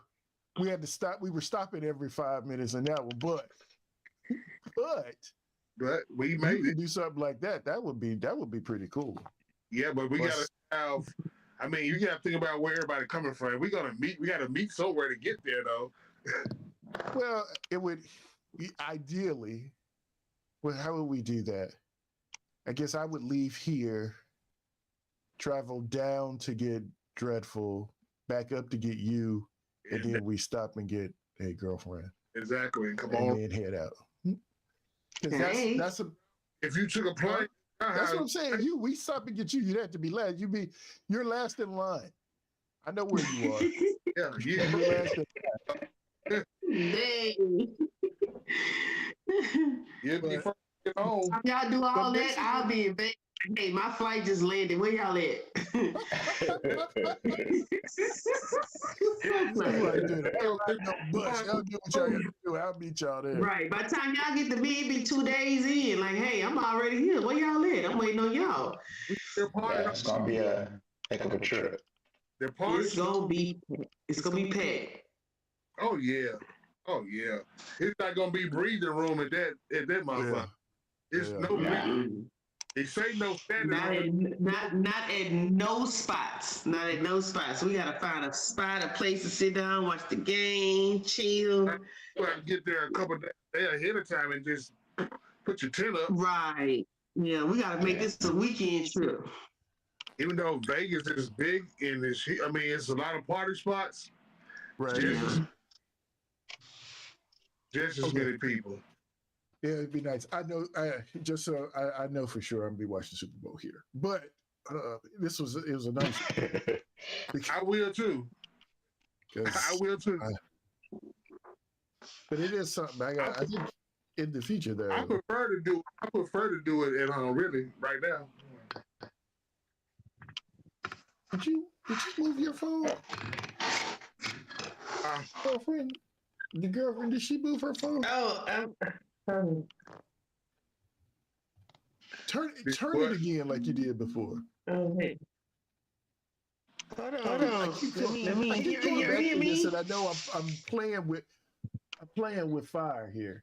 we had to stop. We were stopping every 5 minutes in that one, but we made it. Do something like that. That would be pretty cool. Yeah, but we gotta have. You gotta think about where everybody coming from. We gotta meet somewhere to get there, though. Well, it would ideally. Well, how would we do that? I guess I would leave here, travel down to get Dreadful, back up to get you. And then we stop and get a girlfriend. Exactly. Come on. And then head out. That's if you took a plane. That's what I'm saying. We stop and get you. You'd have to be last. You're last in line. I know where you are. You're last in line. You'll be first to get home. If y'all do all that, I'll be in Vegas. Hey, my flight just landed. Where y'all at? I'll meet y'all there. Right. By the time y'all get to me, it be 2 days in. Like, hey, I'm already here. Where y'all at? I'm waiting on y'all. It's gonna be a heck of a trip. It's gonna be packed. Oh yeah. It's not gonna be breathing room at that motherfucker. It's no breathing. They say no standards. Not at no spots. Not at no spots. We gotta find a spot, a place to sit down, watch the game, chill. You gotta get there a couple days ahead of time and just put your tent up. Right. Yeah, we gotta make this a weekend trip. Even though Vegas is big and it's a lot of party spots. Right. Just as many people. Yeah, it'd be nice. I know. I know for sure I'm gonna be watching Super Bowl here. But it was a nice. I will too. I will too. But it is something. I think in the future though. I prefer to do it at home. Really, right now. Did you move your phone? Girlfriend, did she move her phone? Oh, turn it again like you did before. Okay. Hold on. Let me hear me. And I know I'm playing with fire here.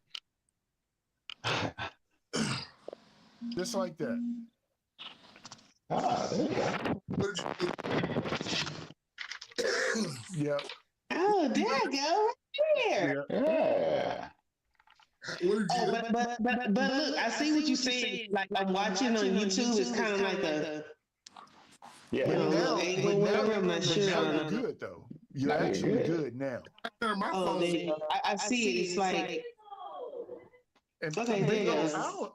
Just like that. There you go. Yep. Oh, there you go. Here. Yeah. But look, I see what you saying. Like I'm watching on YouTube. It's kind of like a angle, whatever. I'm not sure. Now you're good though. You're actually good now. I see it. It's like. Okay, there you go.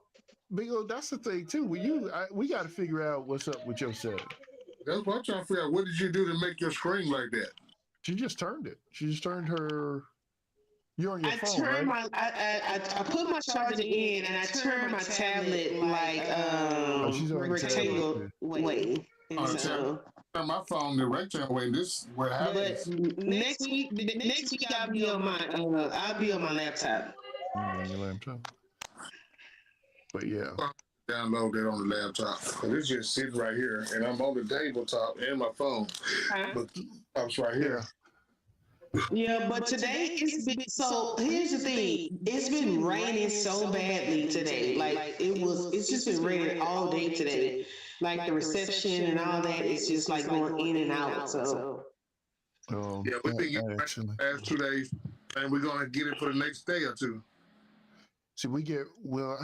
Big O, that's the thing too. We got to figure out what's up with your setup. That's what I'm trying to figure out. What did you do to make your screen like that? She just turned it. She just turned her. You're on your phone, right? I put my charger in and I turned my tablet like rectangle way. Turn my phone the rectangle way. This is what happens. But next week I'll be on my laptop. On your laptop. But yeah. Download that on the laptop. It's just sitting right here, and I'm on the tabletop and my phone. But I'm right here. Yeah, but today it's been so. Here's the thing: it's been raining so badly today. Like it's just been raining all day today. Like the reception and all that is just like going in and out. So. Yeah, we've been getting the past 2 days, and we're gonna get it for the next day or two. See, I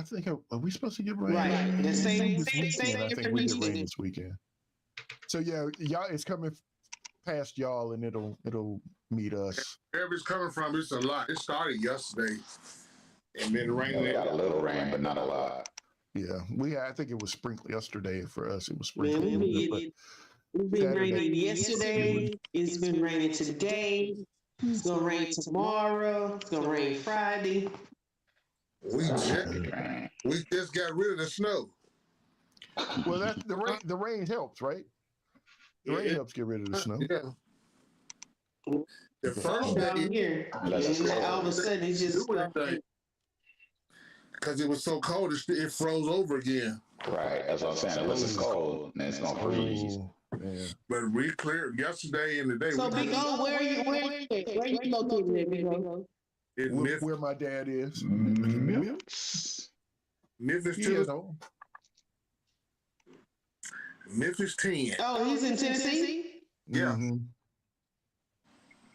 think, are we supposed to get rain? Right. The same I think we get rain this weekend. So yeah, y'all, it's coming past y'all and it'll meet us. Wherever it's coming from, it's a lot. It started yesterday. And then rain. We got a little rain, but not a lot. Yeah. I think it was sprinkling yesterday. For us, it was sprinkling. It's been raining yesterday. It's been raining today. It's gonna rain tomorrow. It's gonna rain Friday. We just got rid of the snow. Well, the rain helps, right? The rain helps get rid of the snow. Yeah. The first day here, all of a sudden it's just because it was so cold, it froze over again. Right, as I was saying, unless it's cold, then it's gonna freeze. Yeah. But we cleared yesterday and today. So Big O, where are you located, Big O? Where my dad is. Memphis, Tennessee. Memphis 10. Oh, he's in Tennessee? Yeah. Mm-hmm.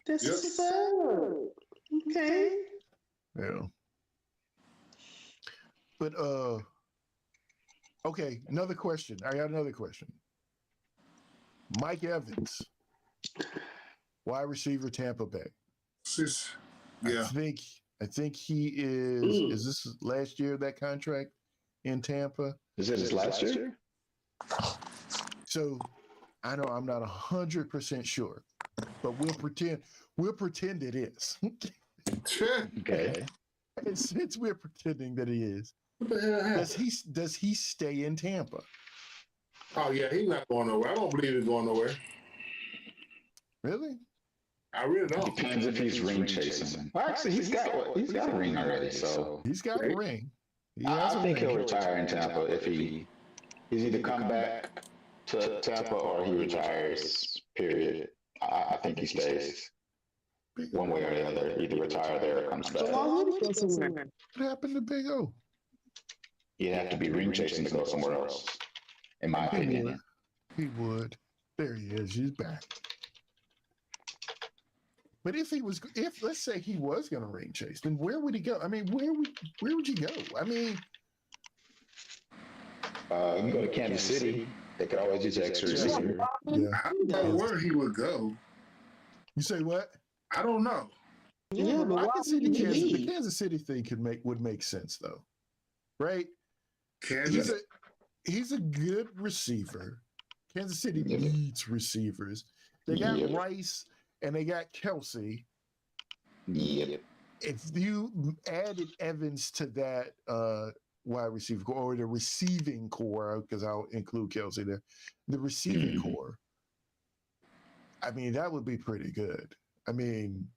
This is fun. Okay. Yeah. But okay, another question. I got another question. Mike Evans, wide receiver, Tampa Bay. Yeah. I think he is. Is this last year that contract in Tampa? Is it his last year? So I know I'm not 100% sure, but we'll pretend it is. Okay. And since we're pretending that he is, does he stay in Tampa? Oh yeah, he's not going nowhere. I don't believe he's going nowhere. Really? I really don't. Depends if he's ring chasing. Well, actually, he's got a ring already, so he's got a ring. I think he'll retire in Tampa if he's either come back to Tampa or he retires. Period. I think he stays. One way or the other, either retire there or comes back. So why would he go somewhere? What happened to Big O? He'd have to be ring chasing to go somewhere else, in my opinion. He would. There he is. He's back. But if let's say he was going to ring chase, then where would he go? I mean, where would you go? I mean, you can go to Kansas City. They could always use an extra receiver. Yeah. I don't know where he would go. You say what? I don't know. Yeah, but I why can see would he the leave? Kansas City thing would make sense though, right? Kansas. He's a good receiver. Kansas City needs receivers. They got Rice and they got Kelsey. Yep. If you added Evans to that wide receiver core, or the receiving core, because I'll include Kelsey there, the receiving core, I mean, that would be pretty good. I mean,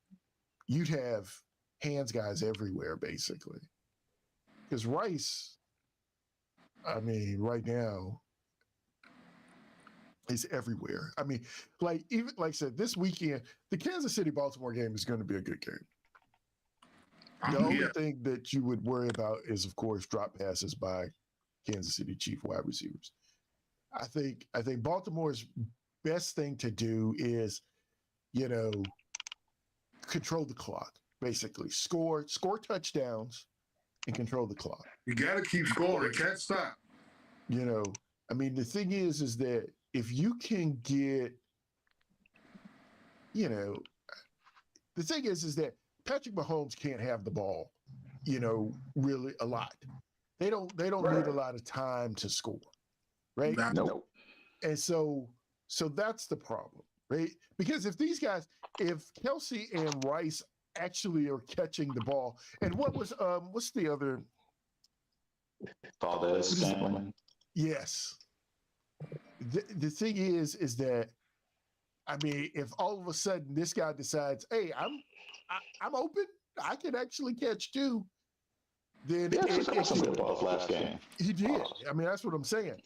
you'd have hands guys everywhere, basically. Because Rice, I mean, right now, is everywhere. I mean, like I said, this weekend, the Kansas City-Baltimore game is going to be a good game. The only thing that you would worry about is, of course, drop passes by Kansas City Chief wide receivers. I think Baltimore's best thing to do is, control the clock, basically. Score touchdowns and control the clock. You got to keep scoring. Can't stop. I mean, the thing is that if you can get, the thing is that Patrick Mahomes can't have the ball, really a lot. They don't need a lot of time to score, right? No. And so that's the problem, right? Because if Kelsey and Rice actually are catching the ball, and what's the other? Valdez-Scantling. Yes. The thing is that, I mean, if all of a sudden this guy decides, hey, I'm open, I can actually catch two, then last game. He did. I mean, that's what I'm saying.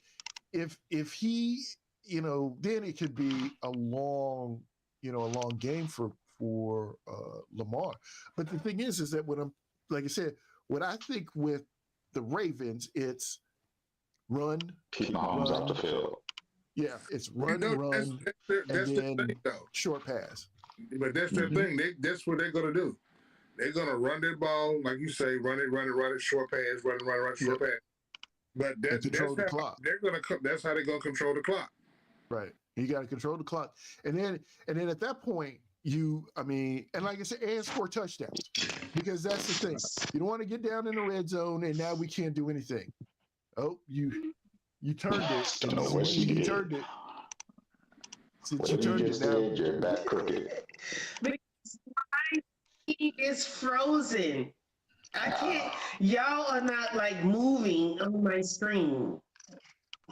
If he, then it could be a long game for Lamar. But the thing is that like I said, what I think with the Ravens, it's run, keep Mahomes off the field. Yeah, it's run, that's and then the thing, though. Short pass. But that's the thing. That's what they're going to do. They're going to run their ball, like you say, run it, short pass, run it, short pass. But that's how the clock. That's how they're going to control the clock. Right. You got to control the clock, and then at that point, and like I said, and score touchdowns, because that's the thing. You don't want to get down in the red zone, and now we can't do anything. Oh, you turned it. You turned it. Since you turned it now, you're back crooked. Because my feet is frozen. I can't. Y'all are not like moving on my screen.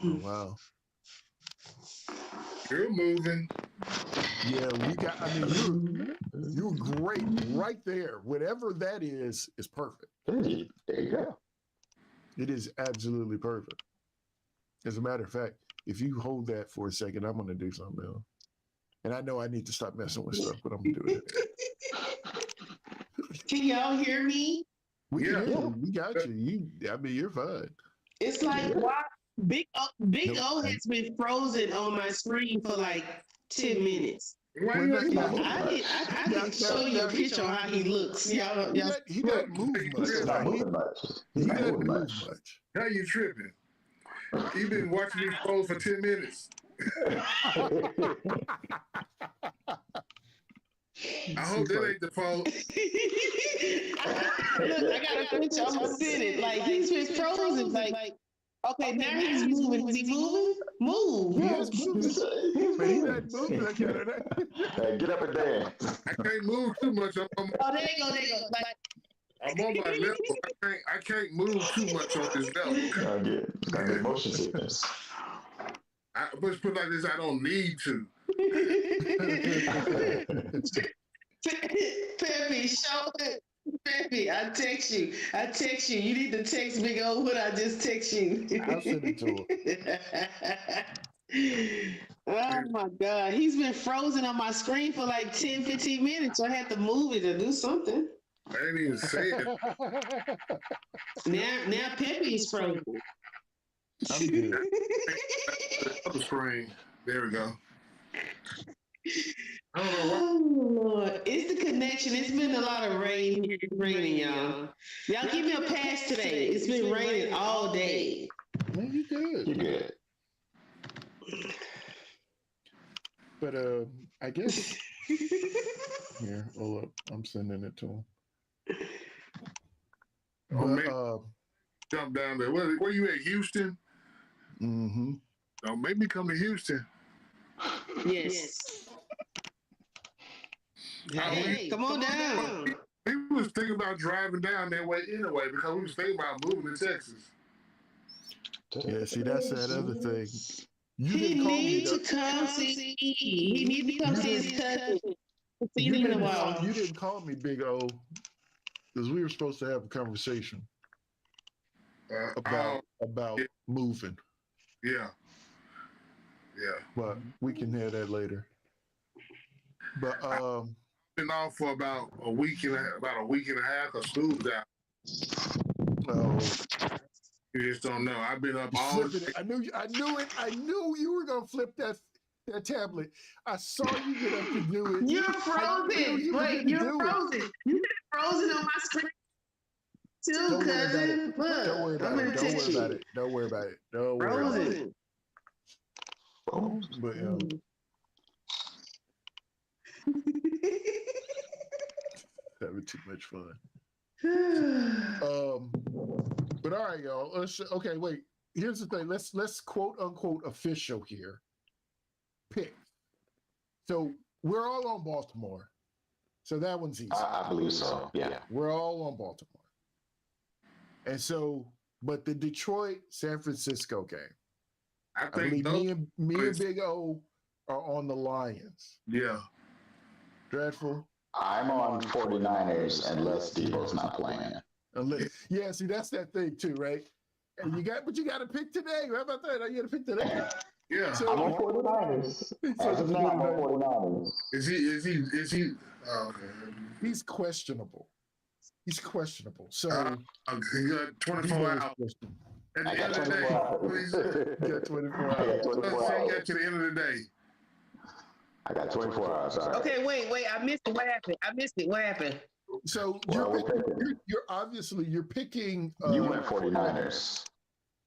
Oh, wow. You're moving. Yeah, you're great right there. Whatever that is perfect. There you go. It is absolutely perfect. As a matter of fact, if you hold that for a second, I'm going to do something else. And I know I need to stop messing with stuff, but I'm going to do it. Can y'all hear me? We got you. You're fine. It's like, why? Big O has been frozen on my screen for like 10 minutes. I can show you a picture on how he looks. He doesn't move much. He doesn't move much. How you tripping? You've been watching these phones for 10 minutes. I hope that ain't the phone. Look, I got a picture. I'm gonna send it. Like, he's been frozen. Like, okay, now he's moving. Is he moving? Move. He is moving. But he doesn't move. Hey, get up and dance. I can't move too much. There you go. Like, I'm on my level. I can't move too much on this level. I get motion sickness. Let's put it like this, I don't need to. Peppy, show it. Peppy, I text you. You need to text Big O what I just text you. I'll send it to him. Oh my God. He's been frozen on my screen for like 10, 15 minutes. So I had to move it to do something. I didn't even say it. Now Pepe is frozen. I'm good. Other screen. There we go. I don't know what. Oh Lord, it's the connection. It's been a lot of raining, y'all. Y'all give me a pass today. It's been raining all day. No, you good. You're good. But I guess here, hold up. I'm sending it to him. Oh, But man. Jump down there. Where you at, Houston? mm-hmm. Oh, maybe come to Houston. Yes. Hey, come on down. We was thinking about driving down that way anyway because we was thinking about moving to Texas. Yeah, see, that's that other thing. You He didn't call me. needs to come see. He needs to come see his cousin. See him in a while. You didn't call me Big O because we were supposed to have a conversation about yeah. moving. Yeah. But we can hear that later. But been off for about a week and a half of school's out. oh, You just don't know. I've been up you all flipping it. I knew it. I knew you were gonna flip that tablet. I saw you get up to do it. You're frozen. Wait, you're frozen. You're frozen on my screen too, cousin. Look, Don't worry about it. Don't worry about it. Frozen. But having too much fun. But all right, y'all. Okay, wait. Here's the thing. Let's quote unquote official here. Pick. So we're all on Baltimore. So that one's easy. I believe so. Yeah. We're all on Baltimore. And so, but the Detroit San Francisco game. I believe think me and Big O are on the Lions. Yeah. Dreadful. I'm on 49ers unless Debo's not playing. Yeah, see, that's that thing too, right? And you got to pick today. How about that? You got to pick today. Yeah. So, I'm on 49ers. As of now, I'm on 49ers. Is he? Oh, okay. He's questionable. So he got 24 hours. At the end of the day, you got 24 hours. Let's say you got to the end of the day. I got 24 hours. Right. Okay, wait. I missed it. What happened? So you're obviously picking. You went 49ers.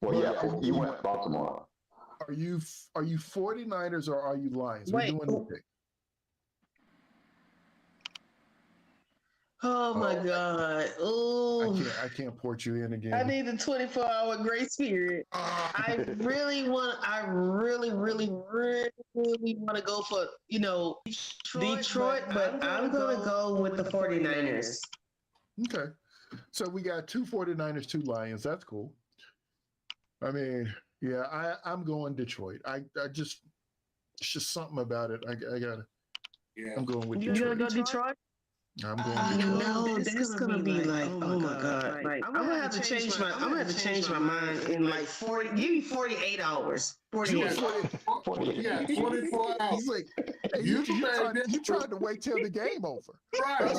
Well, yeah, you went Baltimore. Are you 49ers or are you Lions? Wait. We're doing the pick. Oh my God! Oh, I can't port you in again. I need a 24-hour grace period. I really want to go for Detroit, but I'm gonna go with the 49ers. Okay, so we got 2 49ers, 2 Lions. That's cool. I mean, yeah, I'm going Detroit. I just it's just something about it. I gotta. Yeah, I'm going with Detroit. You gonna go Detroit? I'm going. No, that's gonna be like, oh my God! Like, I'm gonna have to change my mind in like 40. Give me 48 hours. 48. Yeah, 24 hours. He's like, hey, you tried to wait till the game over. Right.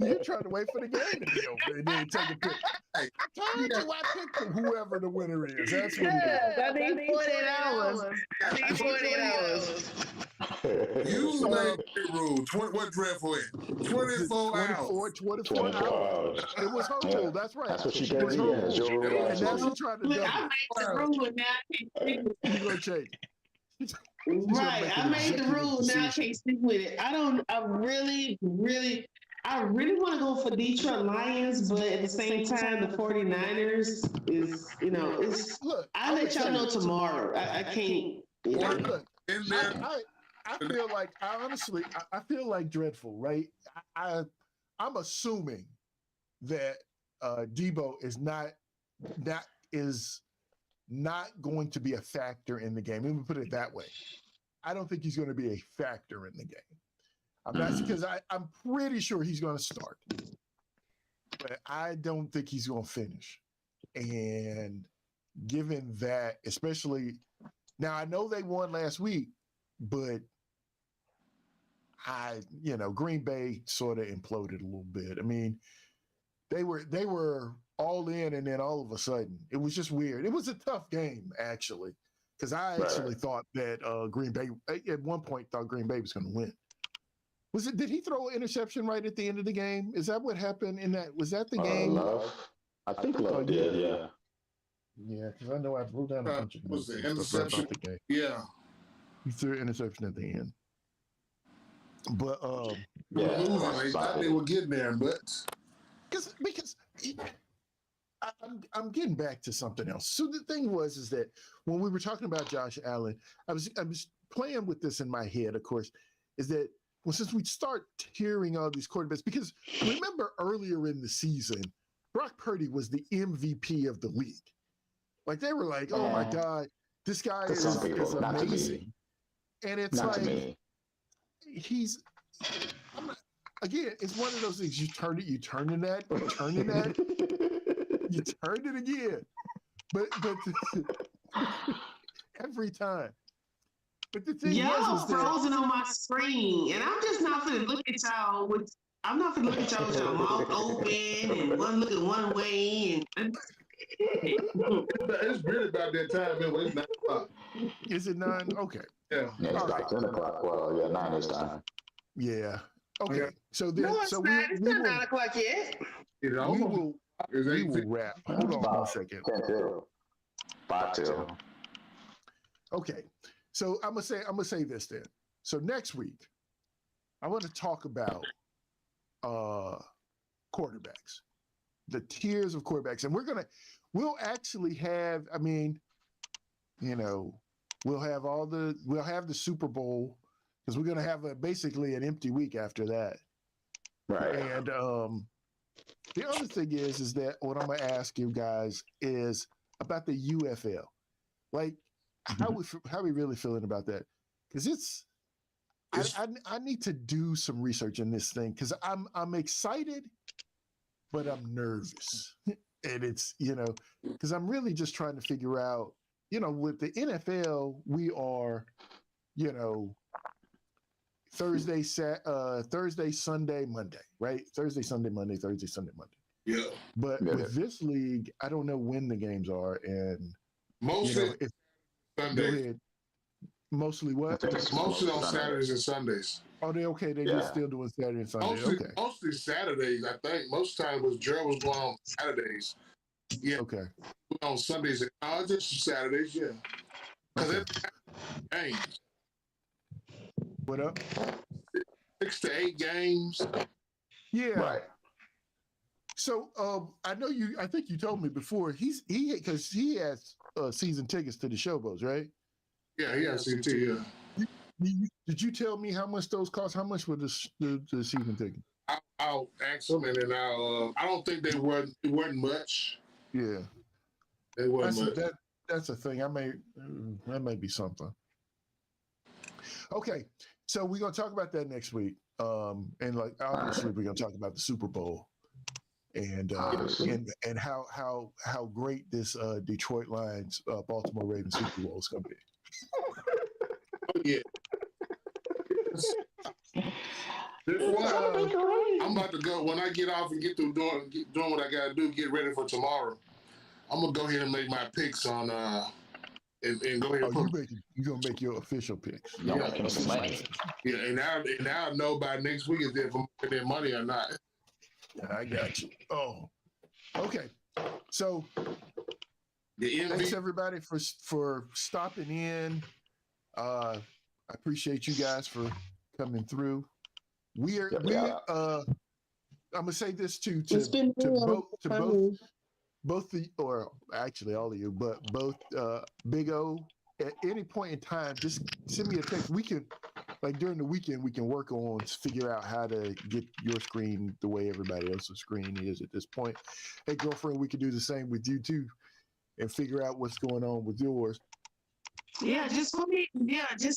You tried to wait for the game to be over and then take a pick. Hey, I picked whoever the winner is. That's what I need 48 hours. I need 48 hours. You made the rule. What dreadful is? 24 hours. 24 hours. It was her rule. That's right. That's what she gave me. And now she tried to Look, I made the rule now. You're going to change. Right. I made the rule. Now I can't stick with it. I really want to go for Detroit Lions, but at the same time, the 49ers is, it's. Look, I'll let y'all know tomorrow. I can't. Look, I feel like I feel like dreadful, right? I'm assuming that Debo is not going to be a factor in the game. Let me put it that way. I don't think he's going to be a factor in the game. That's because I'm pretty sure he's going to start, but I don't think he's going to finish. And given that, especially now, I know they won last week, but Green Bay sort of imploded a little bit. I mean, they were all in, and then all of a sudden, it was just weird. It was a tough game, actually, because I actually thought that Green Bay, at one point, thought Green Bay was going to win. Did he throw an interception right at the end of the game? Is that what happened in that? Was that the game? Love. I think Love did, yeah. Yeah, because I know I wrote down a bunch of was notes the and stuff interception? about the game. Yeah. He threw an interception at the end. But They thought they were getting there, but because I'm getting back to something else. So the thing is that when we were talking about Josh Allen, I was playing with this in my head, of course, is that since we start hearing all these quarterbacks, because remember earlier in the season, Brock Purdy was the MVP of the league. Like they were like, oh my God, this guy is amazing. And it's he's again, it's one of those things. You turn in that, you turn it again. But every time. But the thing y'all frozen on my screen, and I'm just not gonna look at y'all with. I'm not gonna look at y'all with your mouth open and one looking one way. And it's really about that time. It's 9 o'clock. Is it 9? Okay. Yeah. It's about 10 o'clock. Well, yeah, 9 is time. Yeah. Okay. Yeah. So then, no, it's so not. It's not 9 o'clock yet. We will wrap. Hold on 1 second. 10 till 5 till. Okay. So I'm gonna say this then. So next week, I want to talk about quarterbacks, the tiers of quarterbacks, and we'll actually have. I mean, we'll have the Super Bowl because we're gonna have basically an empty week after that. Right. And the other thing is that what I'm gonna ask you guys is about the UFL, like. How we really feeling about that? Because I need to do some research in this thing because I'm excited, but I'm nervous, and it's because I'm really just trying to figure out with the NFL we are Thursday, Sunday, Monday, right? Thursday, Sunday, Monday, Thursday, Sunday, Monday. Yeah. But with this league, I don't know when the games are, and mostly. Sunday. Mostly what? Mostly on Saturdays and Sundays. Oh, they okay. They just still doing Saturday and Sunday. Mostly Saturdays, I think. Most time Gerald was going on Saturdays. Yeah. Okay. On Sundays, just Saturdays, yeah. Because it's games. What up? 6 to 8 games. Yeah. Right. So I know you. I think you told me before. Because he has season tickets to the Showboats, right? Yeah, he has season. Yeah. Did you tell me how much those cost? How much were the season ticket? I'll ask them, and then I don't think it wasn't much. Yeah. It wasn't much. That's a thing. That may be something. Okay, so we're gonna talk about that next week. And like obviously we're gonna talk about the Super Bowl. And how great this Detroit Lions Baltimore Ravens Super Bowl is going to be. Yeah. I'm about to go when I get off and get through doing what I got to do. Get ready for tomorrow. I'm gonna go ahead and make my picks on and go ahead. You're gonna make your official picks. You're making some money. Yeah, and now I know by next week if I'm making their money or not. I got you. Oh, okay. So, thanks everybody for stopping in. I appreciate you guys for coming through. I'm gonna say this to both or actually all of you, but both Big O. At any point in time, just send me a text. We can. Like during the weekend, we can work on figure out how to get your screen the way everybody else's screen is at this point. Hey, girlfriend, we can do the same with you too, and figure out what's going on with yours. Yeah, just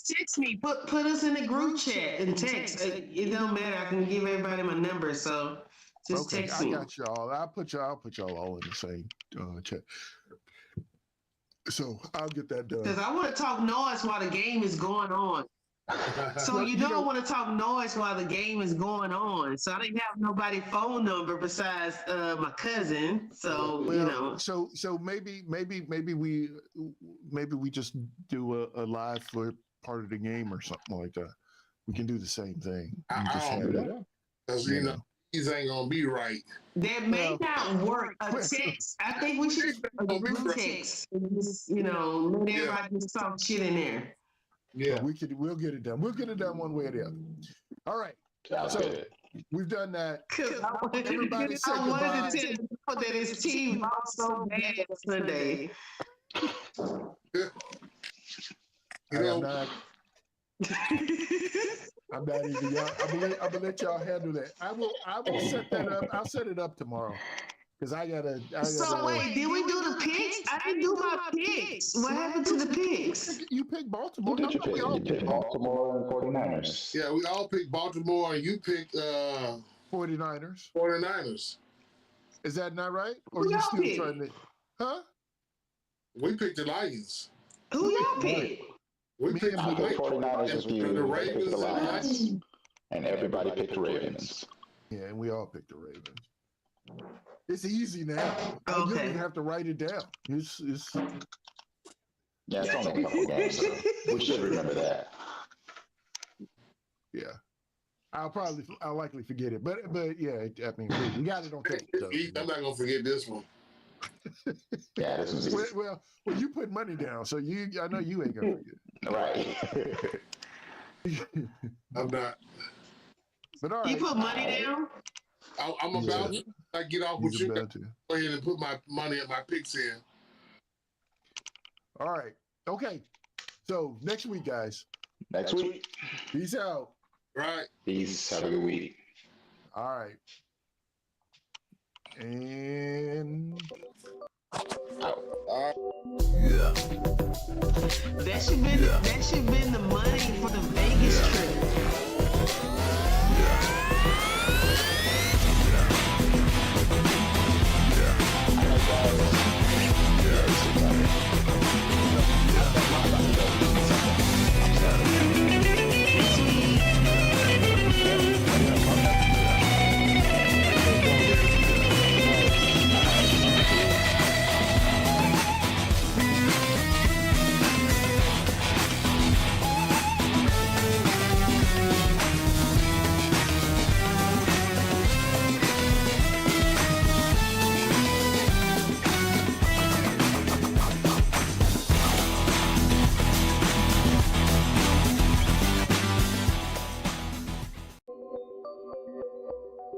text me. Put us in the group chat and text. It don't matter. I can give everybody my number, so just text me. I got y'all. I'll put y'all all in the same chat. So I'll get that done. Because I want to talk noise while the game is going on. So you don't want to talk noise while the game is going on. So I didn't have nobody's phone number besides my cousin. So So maybe we just do a live for part of the game or something like that. We can do the same thing. I don't do that because these ain't gonna be right. That may not work. A text. I think we should a group text. Let everybody just talk shit in there. Yeah, we'll get it done. We'll get it done one way or the other. All right. So we've done that. Everybody say goodbye. I wanted to tell you that his team lost so bad Sunday. I'm not even young. I'm gonna let y'all handle that. I will set that up. I'll set it up tomorrow. Because I gotta. So wait, did we do the picks? I didn't do my picks. What happened to the picks? You picked Baltimore. You picked Baltimore and 49ers. Yeah, we all picked Baltimore, and you picked 49ers. 49ers. Is that not right? Or you still trying to? Huh? We picked the Lions. Who y'all picked? We picked the 49ers as you. The Ravens and the Lions. And everybody picked the Ravens. Yeah, and we all picked the Ravens. It's easy now. Okay. You don't even have to write it down. It's Yeah, it's only a couple games, so we should remember that. Yeah. I'll likely forget it. But yeah, I mean, we got it on tape. So. I'm not gonna forget this one. Yeah, this was easy. Well, you put money down, so I know you ain't gonna forget. Right. I'm not. But all right. You put money down? I'm about to. I get off with you. Go to. ahead and put my money and my picks in. All right. Okay. So next week, guys. Next week. Peace out. Right. Peace. Have a good week. All right. And out. That should been the